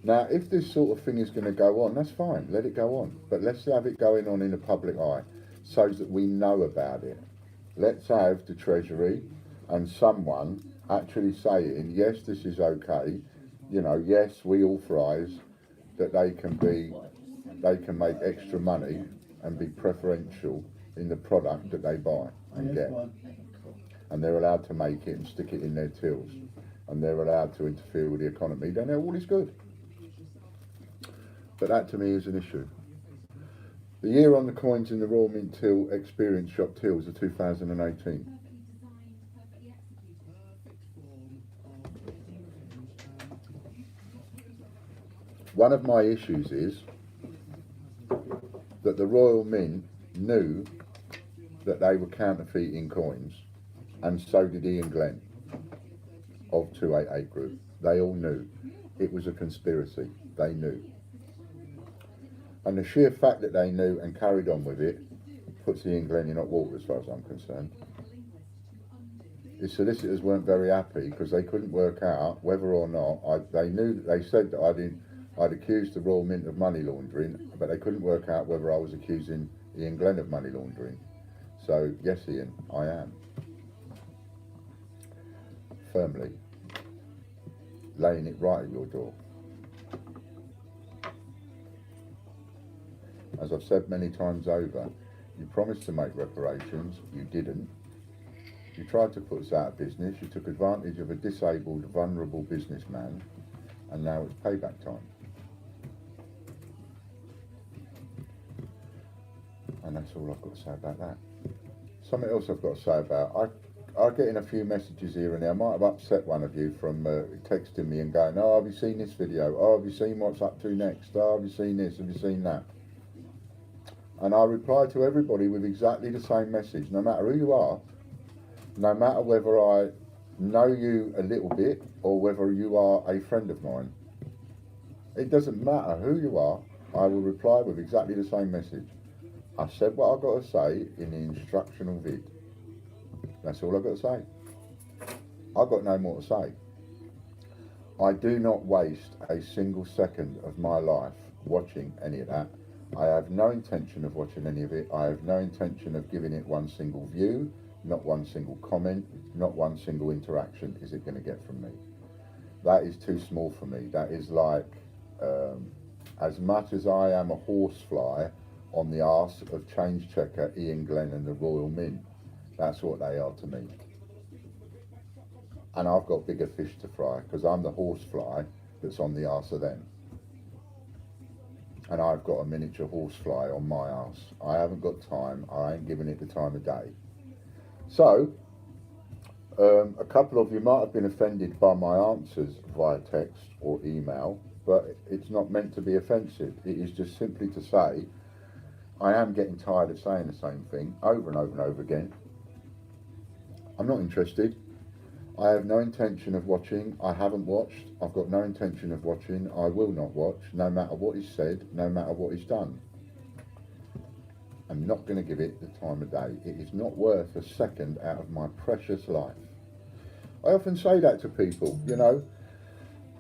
Now, if this sort of thing is going to go on, that's fine, let it go on. But let's have it going on in the public eye so that we know about it. Let's have the Treasury and someone actually saying, yes, this is okay. You know, yes, we authorise that they can make extra money and be preferential in the product that they buy and get. And they're allowed to make it and stick it in their tills. And they're allowed to interfere with the economy. Then all is good. But that to me is an issue. The year on the coins in the Royal Mint Till Experience Shop tills are 2018. One of my issues is that the Royal Mint knew that they were counterfeiting coins, and so did Ian Glenn of 288 Group. They all knew. It was a conspiracy. They knew. And the sheer fact that they knew and carried on with it puts Ian Glenn in hot water as far as I'm concerned. His solicitors weren't very happy because they couldn't work out whether or not, they said that I'd accused the Royal Mint of money laundering, but they couldn't work out whether I was accusing Ian Glenn of money laundering. So, yes, Ian, I am. Firmly. Laying it right at your door. As I've said many times over, you promised to make reparations, you didn't. You tried to put us out of business, you took advantage of a disabled, vulnerable businessman, and now it's payback time. And that's all I've got to say about that. Something else I've got to say about, I get in a few messages here and there. I might have upset one of you from texting me and going, oh, have you seen this video? Oh, have you seen what's up to next? Oh, have you seen this? Have you seen that? And I reply to everybody with exactly the same message, no matter who you are, no matter whether I know you a little bit or whether you are a friend of mine. It doesn't matter who you are, I will reply with exactly the same message. I said what I've got to say in the instructional vid. That's all I've got to say. I've got no more to say. I do not waste a single second of my life watching any of that. I have no intention of watching any of it. I have no intention of giving it one single view, not one single comment, not one single interaction is it going to get from me. That is too small for me. That is like, as much as I am a horsefly on the arse of Change Checker, Ian Glenn and the Royal Mint. That's what they are to me. And I've got bigger fish to fry because I'm the horsefly that's on the arse of them. And I've got a miniature horsefly on my arse. I haven't got time. I ain't giving it the time of day. So, a couple of you might have been offended by my answers via text or email, but it's not meant to be offensive. It is just simply to say, I am getting tired of saying the same thing over and over and over again. I'm not interested. I have no intention of watching. I haven't watched. I've got no intention of watching. I will not watch, no matter what is said, no matter what is done. I'm not going to give it the time of day. It is not worth a second out of my precious life. I often say that to people, you know,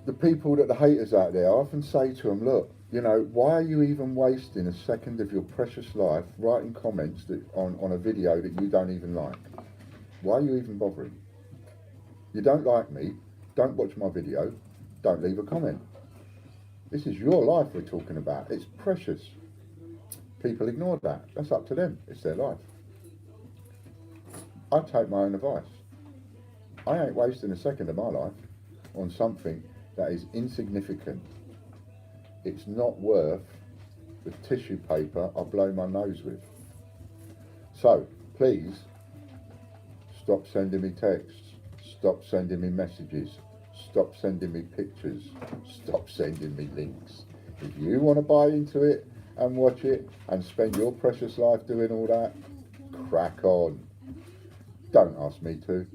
the people that the haters out there, I often say to them, look, you know, why are you even wasting a second of your precious life writing comments that, on a video that you don't even like? Why are you even bothering? You don't like me, don't watch my video, don't leave a comment. This is your life we're talking about. It's precious. People ignore that. That's up to them. It's their life. I take my own advice. I ain't wasting a second of my life on something that is insignificant. It's not worth the tissue paper I blow my nose with. So, please, stop sending me texts. Stop sending me messages. Stop sending me pictures. Stop sending me links. If you want to buy into it and watch it and spend your precious life doing all that, crack on. Don't ask me to.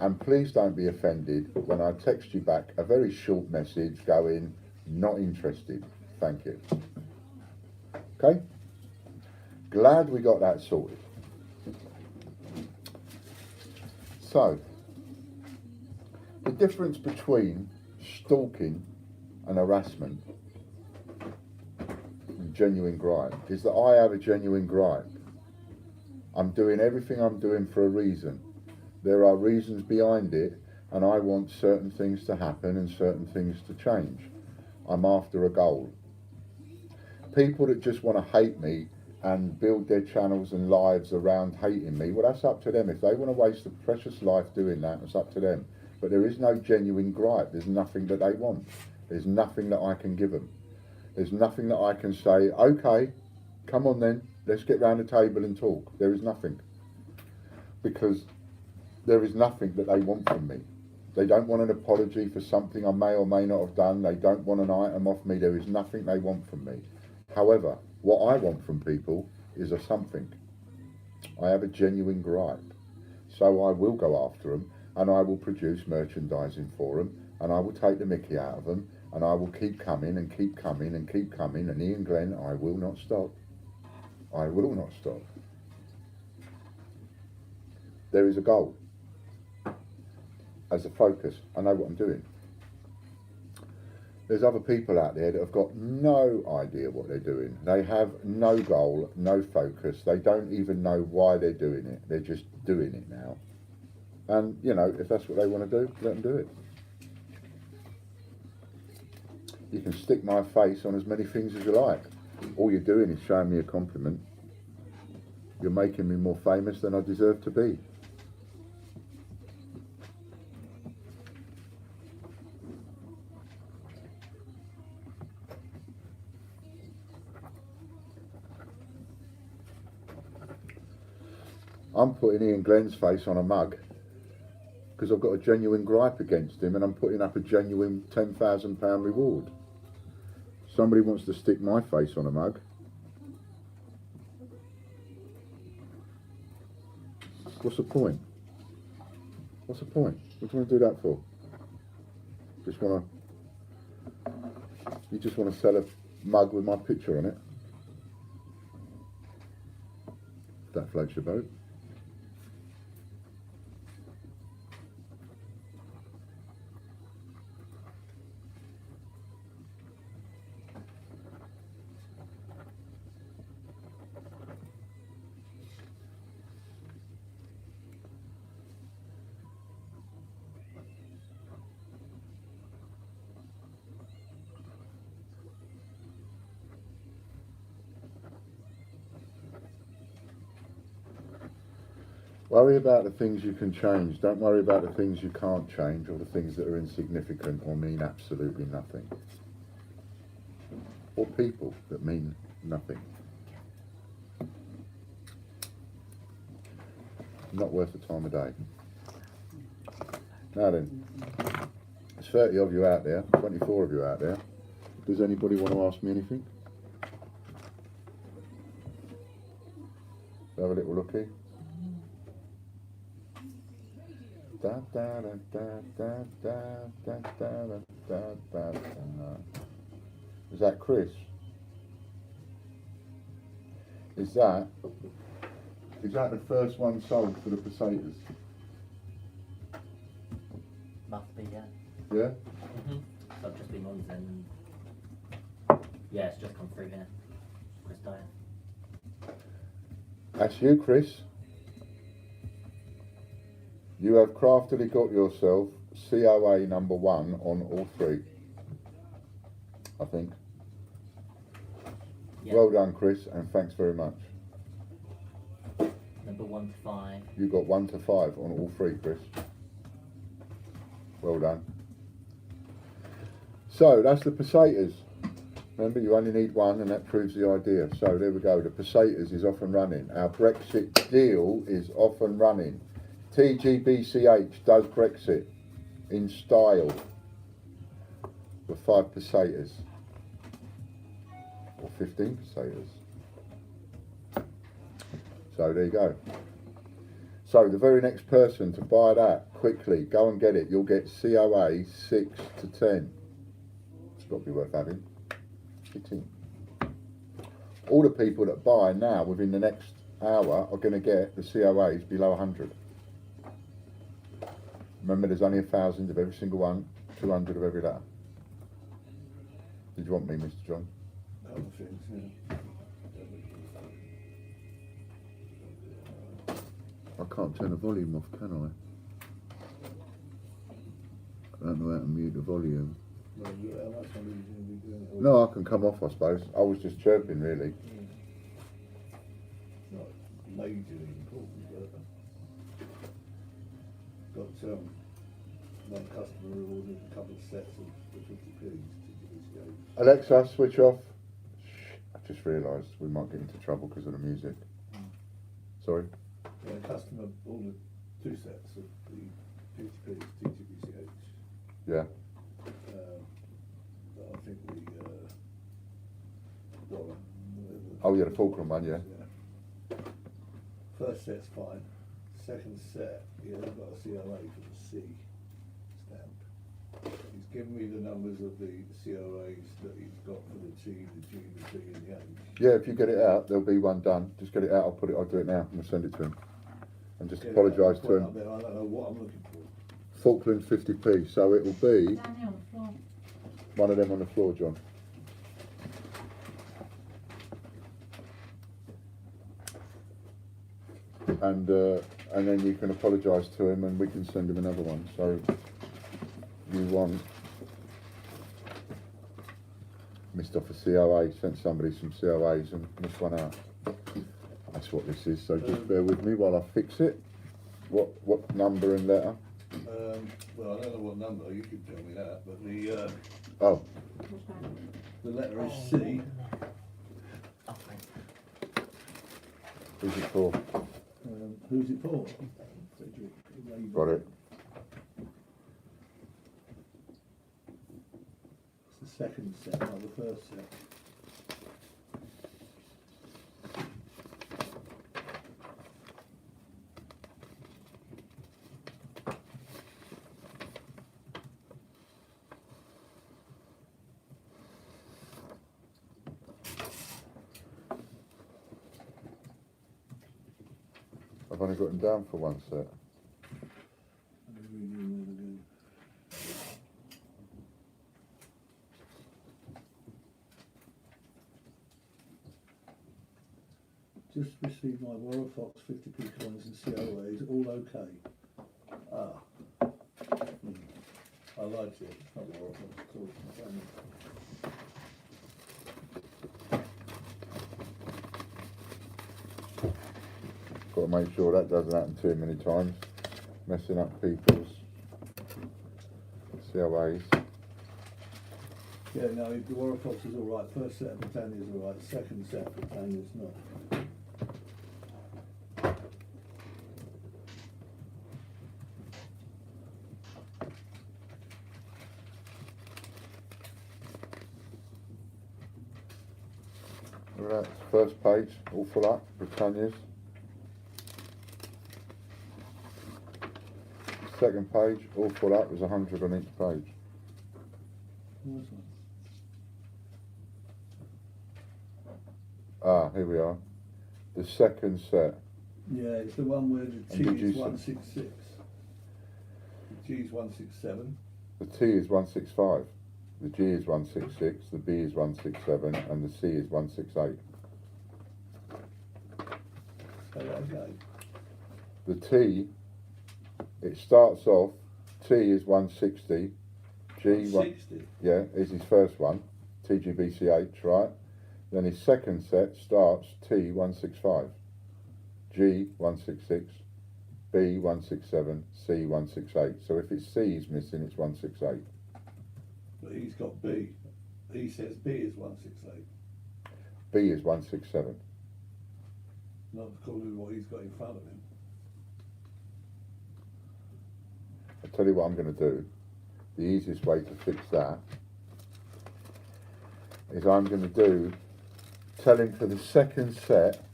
And please don't be offended when I text you back a very short message going, not interested. Thank you. Okay? Glad we got that sorted. So, the difference between stalking and harassment and genuine gripe is that I have a genuine gripe. I'm doing everything I'm doing for a reason. There are reasons behind it, and I want certain things to happen and certain things to change. I'm after a goal. People that just want to hate me and build their channels and lives around hating me, well, that's up to them. If they want to waste a precious life doing that, it's up to them. But there is no genuine gripe. There's nothing that they want. There's nothing that I can give them. There's nothing that I can say, okay, come on then, let's get round the table and talk. There is nothing. Because there is nothing that they want from me. They don't want an apology for something I may or may not have done. They don't want an item off me. There is nothing they want from me. However, what I want from people is a something. I have a genuine gripe. So I will go after them, and I will produce merchandising for them, and I will take the mickey out of them, and I will keep coming and keep coming and keep coming, and Ian Glenn, I will not stop. I will not stop. There is a goal. As a focus, I know what I'm doing. There's other people out there that have got no idea what they're doing. They have no goal, no focus. They don't even know why they're doing it. They're just doing it now. And, you know, if that's what they want to do, let them do it. You can stick my face on as many things as you like. All you're doing is showing me a compliment. You're making me more famous than I deserve to be. I'm putting Ian Glenn's face on a mug because I've got a genuine gripe against him, and I'm putting up a genuine £10,000 reward. Somebody wants to stick my face on a mug. What's the point? What's the point? What do you want to do that for? You just want to sell a mug with my picture on it? If that floats your boat. Worry about the things you can change. Don't worry about the things you can't change or the things that are insignificant or mean absolutely nothing. Or people that mean nothing. Not worth the time of day. Now then, there's 30 of you out there, 24 of you out there. Does anybody want to ask me anything? Have a little looky. Da, da, da, da, da, da, da, da, da, da, da. Is that Chris? Is that the first one sold for the pesetas? Must be, yeah. Yeah? So I've just been on and yeah, it's just come through here. Chris Dyer. That's you, Chris. You have craftily got yourself COA number 1 on all 3. I think. Yeah. Well done, Chris, and thanks very much. Number 1 to 5. You got 1 to 5 on all 3, Chris. Well done. So that's the pesetas. Remember, you only need 1, and that proves the idea. So there we go. The pesetas is off and running. Our Brexit deal is off and running. TGBCH does Brexit in style for 5 pesetas or 15 pesetas. So there you go. So the very next person to buy that, quickly go and get it. You'll get COA 6 to 10. It's got to be worth having. 18. All the people that buy now within the next hour are going to get the COAs below 100. Remember, there's only 1,000 of every single one, 200 of every letter. Did you want me, Mr. John? Other things, yeah. I can't turn the volume off, can I? I don't know how to mute the volume. Well, how much money are you going to be doing? No, I can come off, I suppose. I was just chirping, really. It's not majorly important, but got one customer who ordered a couple of sets of the 50p TGBCH. Alexa, switch off. Shh, I just realised we might get into trouble because of the music. Sorry? Yeah, a customer ordered 2 sets of the 50p TGBCH. Yeah. I think the dollar. Oh, yeah, the Falkland one, yeah. First set's fine. Second set, yeah, they've got a COA for the C stamp. He's given me the numbers of the COAs that he's got for the T, the G, the B, and the H. Yeah, if you get it out, there'll be one done. Just get it out, I'll do it now and I'll send it to him. And just Get it apologise out, to put it him. up there, I don't know what I'm looking for. Falkland 50p, so it will be Down here on the floor. one of them on the floor, John. And then you can apologise to him and we can send him another one. So you want missed off a COA, sent somebody some COAs and missed one out. That's what this is, so just bear with me while I fix it. What number and letter? Well, I don't know what number, you can tell me that, but the Oh, the letter is C. Oh, thanks. who's it for? Who's it for? Got it. It's the second set, not the first set. I've only got him down for one set. Just received my Warren Fox 50p coins and COAs, all okay. I liked it, it's not Warren Fox at all. It's not funny. Got Got to make sure that doesn't happen too many times, messing up people's COAs. Yeah, no, the Warraclox is alright, first set of Britannia's alright, second set of Britannia's not. Right, first page, all full up, Britannia's. Second page, all full up, there's 100 on each page. Nice one. Ah, here we are. The second set. Yeah, it's the one where the T did you is say- 166. The G is 167. The T is 165. The G is 166, the B is 167, and the C is 168. Say that again. The T, it starts off, T is 160, G, 160. yeah, is his first one, TGBCH, right? Then his second set starts T 165, G 166, B 167, C 168. So if it's C is missing, it's 168. But he's got B. He says B is 168. B is 167. Not according to what he's got in front of him. I'll tell you what I'm going to do. The easiest way to fix that is I'm going to tell him for the second set,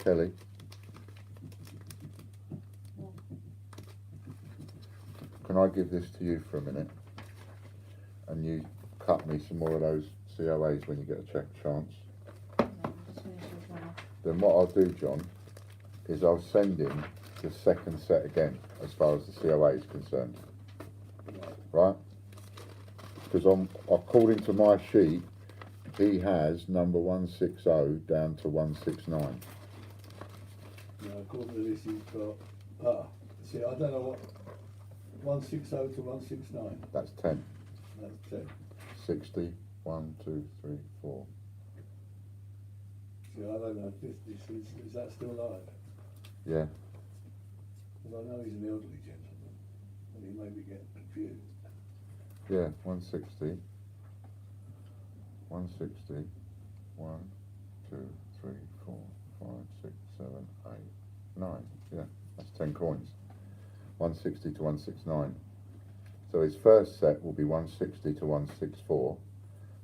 Kelly, can I give this to you for a minute and you cut me some more of those COAs when you get a chance? Just finish this one off. Then what I'll do, John, is I'll send him the second set again as far as the COA is concerned, right? Because according to my sheet, he has number 160 down to 169. Now, according to this, he's got. See, I don't know what. 160 to 169. That's 10. That's 10. 60, 1, 2, 3, 4. See, I don't know if this is that still alive? Yeah, Because I know he's an elderly gentleman, and he may be getting confused. yeah, 160. 160, 1, 2, 3, 4, 5, 6, 7, 8, 9. Yeah, that's 10 coins. 160 to 169. So his first set will be 160 to 164,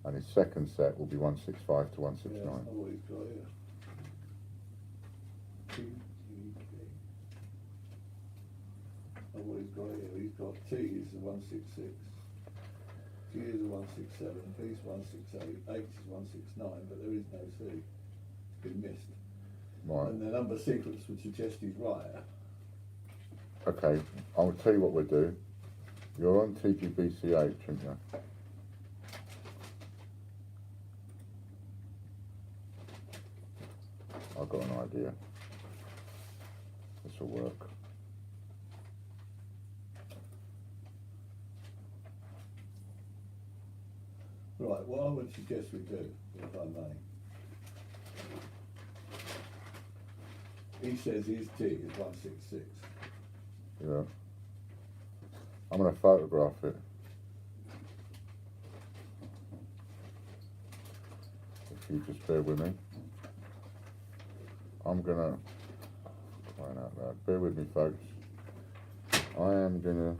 and his second set will be 165 to Yeah, 169. that's not what he's got here. TGB. That's what he's got here. He's got T is the 166. G is the 167, B is 168, H is 169, but there is no C. It's been missed. Right. And the number sequence would suggest he's right. Okay, I'll tell you what we'll do. You're on TGBCH, aren't you? I've got an idea. This will work. Right, what I would suggest we do, if I may. He says his T is 166. Yeah. I'm going to photograph it. If you just bear with me. I'm going to, crying out loud, bear with me folks. I am going to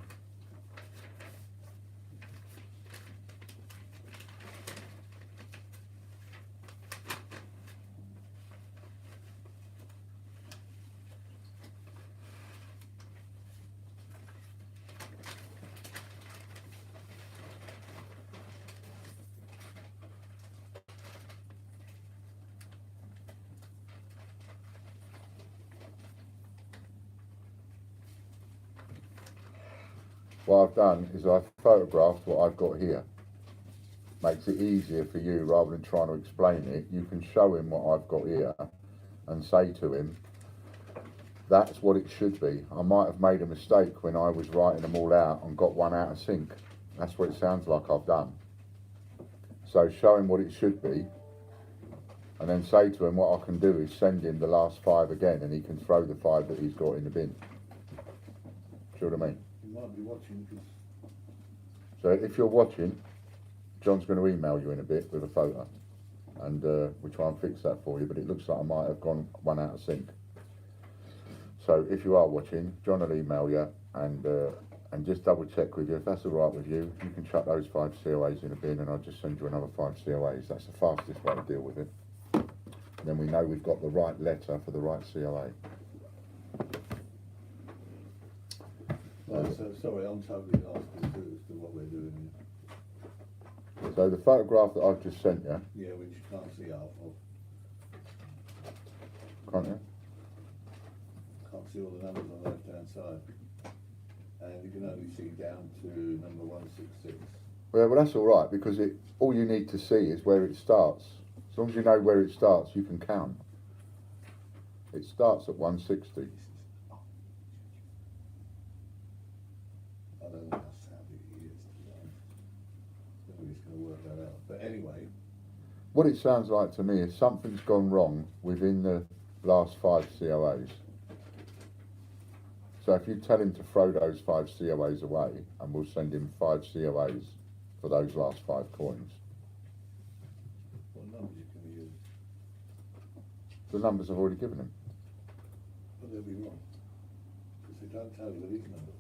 what I've done is I've photographed what I've got here. Makes it easier for you rather than trying to explain it. You can show him what I've got here and say to him, that's what it should be. I might have made a mistake when I was writing them all out and got one out of sync. That's what it sounds like I've done. So show him what it should be and then say to him what I can do is send him the last 5 again, and he can throw the 5 that he's got in the bin. Do you know what I mean? You might be watching because So if you're watching, John's going to email you in a bit with a photo, and we'll try and fix that for you, but it looks like I might have gone one out of sync. So if you are watching, John will email you, and just double check with you. If that's all right with you, you can chuck those 5 COAs in a bin, and I'll just send you another 5 COAs. That's the fastest way to deal with it. And then we know we've got the right letter for the right COA. so sorry, I'm totally lost as to what we're doing here. So the photograph that I've just sent you, Yeah, which you can't see half of. can't you? Can't see all the numbers on the left hand side. And you can only see down to number 166. Well, that's all right, because all you need to see is where it starts. As long as you know where it starts, you can count. It starts at 160. I don't know how savvy he is, to be honest. Nobody's going to work that out. But anyway, What it sounds like to me is something's gone wrong within the last 5 COAs. So if you tell him to throw those 5 COAs away, and we'll send him 5 COAs for those last 5 coins. what numbers you can use? The numbers I've already given him. But they'll be wrong. Because they don't tell you with these numbers.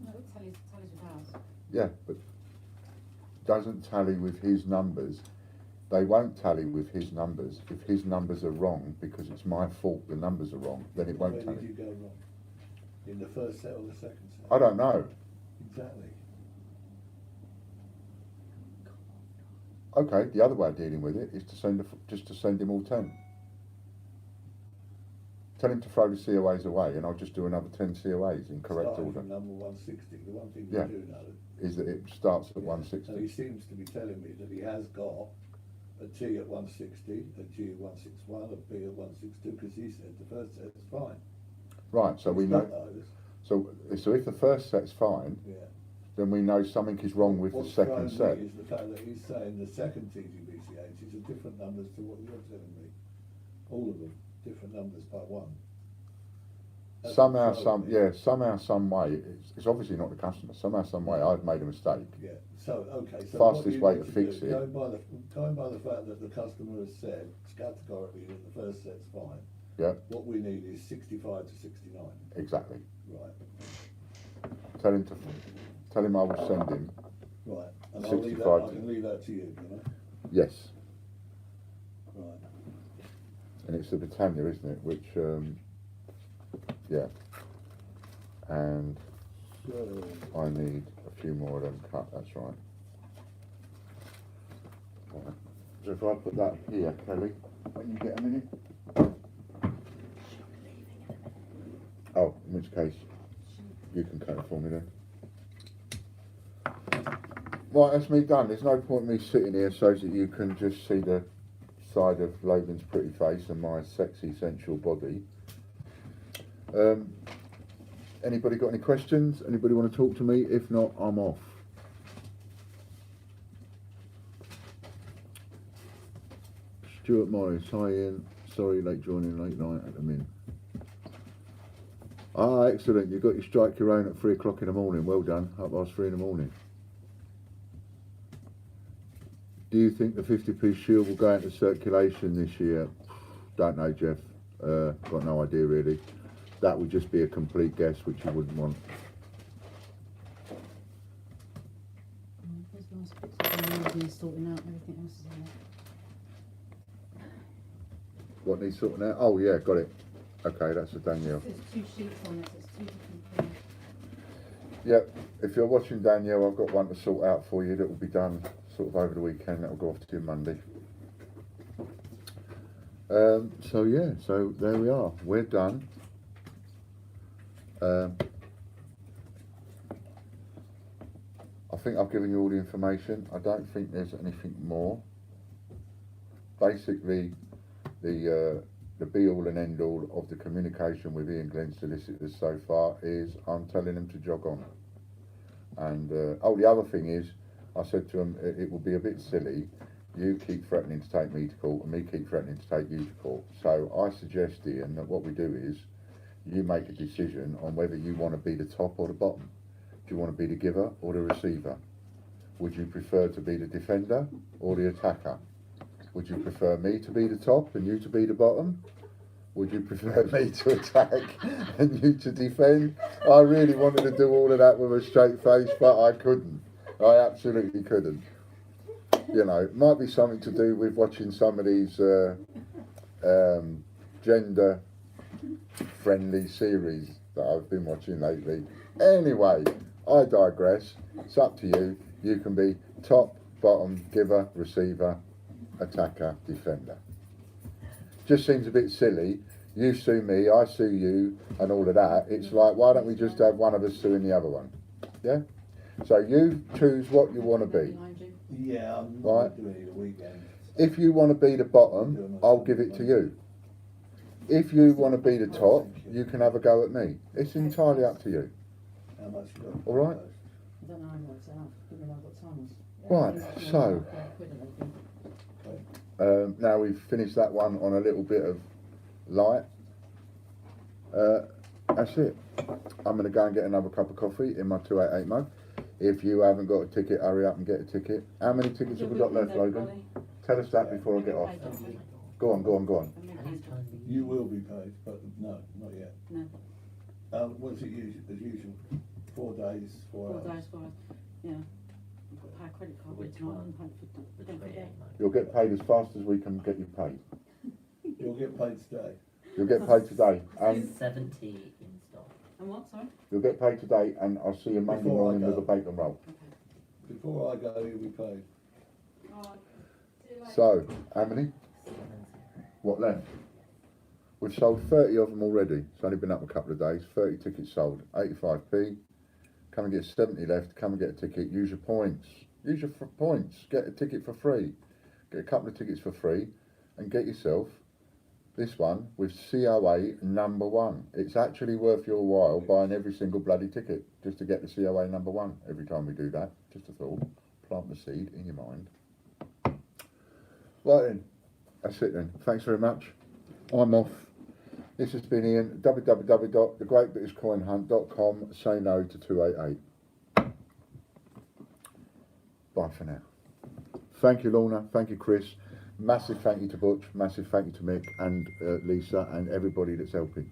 No, it tallies with ours. Yeah, but doesn't tally with his numbers. They won't tally with his numbers. If his numbers are wrong, because it's my fault the numbers are wrong, then it won't Where tally. did you go wrong? In the first set or the second set? I don't know. Exactly. Okay, the other way of dealing with it is to just to send him all 10. Tell him to throw the COAs away, and I'll just do another 10 COAs in correct Starting order. from number 160. The one thing Yeah. you do know Is that it starts at So he 160. seems to be telling me that he has got a T at 160, a G at 161, a B at 162, because he said the first set's fine. Right, so we He's know. got those. So if the first set's fine, Yeah. then we know something is wrong with the What's second thrown set. me is the fact that he's saying the second TGBCH is a different numbers to what you're telling me. All of them, different numbers by 1. That's Somehow, what's thrown me. somehow, some way, it's obviously not the customer. Somehow, some way, I've made a mistake. Yeah, so, okay, so. Fastest what you way need to fix do, it. Going by the fact that the customer has said categorically that the first set's fine, Yeah, what we need is 65 to 69, exactly. right? Tell him I will send him. Right, and I'll leave that, 65 I can leave that to you, can I? Yes, Right, and it's the Britannia, isn't it? Which, yeah. And so, I need a few more of them cut. That's right. Right. So if I put that here, Kelly, when you get a minute. Oh, in which case, you can cut it for me then. Right, that's me done. There's no point in me sitting here so that you can just see the side of Logan's pretty face and my sexy, sensual body. Anybody got any questions? Anybody want to talk to me? If not, I'm off. Stuart Morris, hi Ian. Sorry, late joining, late night at the min. Ah, excellent. You got your strike your own at 3 o'clock in the morning. Well done. Up past 3 in the morning. Do you think the 50p shield will go into circulation this year? Don't know, Jeff. Got no idea really. That would just be a complete guess, which you wouldn't want. There's nice bits of needs sorting out, everything else is in there. What needs sorting out? Oh yeah, got it. Okay, that's a Danielle. There's 2 sheets on it, so it's 2 different things. Yep, if you're watching Danielle, I've got one to sort out for you that will be done sort of over the weekend. That will go off to you Monday. So yeah, so there we are. We're done. I think I've given you all the information. I don't think there's anything more. Basically, the be all and end all of the communication with Ian Glenn solicitors so far is I'm telling them to jog on. And oh, the other thing is, I said to them it will be a bit silly you keep threatening to take me to court, and me keep threatening to take you to court. So I suggest, Ian, that what we do is you make a decision on whether you want to be the top or the bottom. Do you want to be the giver or the receiver? Would you prefer to be the defender or the attacker? Would you prefer me to be the top and you to be the bottom? Would you prefer me to attack and you to defend? I really wanted to do all of that with a straight face, but I couldn't. I absolutely couldn't. You know, it might be something to do with watching some of these gender friendly series that I've been watching lately. Anyway, I digress. It's up to you. You can be top, bottom, giver, receiver, attacker, defender. Just seems a bit silly. You sue me, I sue you, and all of that. It's like, why don't we just have one of us suing the other one? Yeah? So you choose what you want to be. Behind you. Yeah, I'm Right. not doing it the weekend. If you want to be the bottom, I'll give it to you. If you want to be the top, you can have a go at me. It's entirely up to you. How much you got? All right. I don't know how much it out. Given I've got time. Right, so now we've finished that one on a little bit of light. That's it. I'm going to go and get another cup of coffee in my 288 mug. If you haven't got a ticket, hurry up and get a ticket. How many tickets have we got left, Logan? Tell us that before I get off. Go on. And he's trying to be. You will be paid, but no, not yet. No, What's it as usual? 4 days, 4 4 hours. days, 4 hours. Yeah. I've got to pay a credit card Which tonight one? and pay for, The don't 28 forget. mode. You'll get paid as fast as we can get you paid. You'll get paid today. You'll get paid today. 70 in stock. And what, sorry? You'll get paid today, and I'll see you Monday Before I morning go. with a bacon roll. Okay. Before I go, you'll be paid. So, how many? 70. What left? We've sold 30 of them already. It's only been up a couple of days. 30 tickets sold. 85p. Come and get 70 left. Come and get a ticket. Use your points. Use your points. Get a ticket for free. Get a couple of tickets for free, and get yourself this one with COA number 1. It's actually worth your while buying every single bloody ticket just to get the COA number 1 every time we do that. Just a thought. Plant the seed in your mind. Right then. That's it then. Thanks very much. I'm off. This has been Ian. www.thegreatbritishcoinhunt.com. Say no to 288. Bye for now. Thank you, Lorna. Thank you, Chris. Massive thank you to Butch. Massive thank you to Mick and Lisa and everybody that's helping.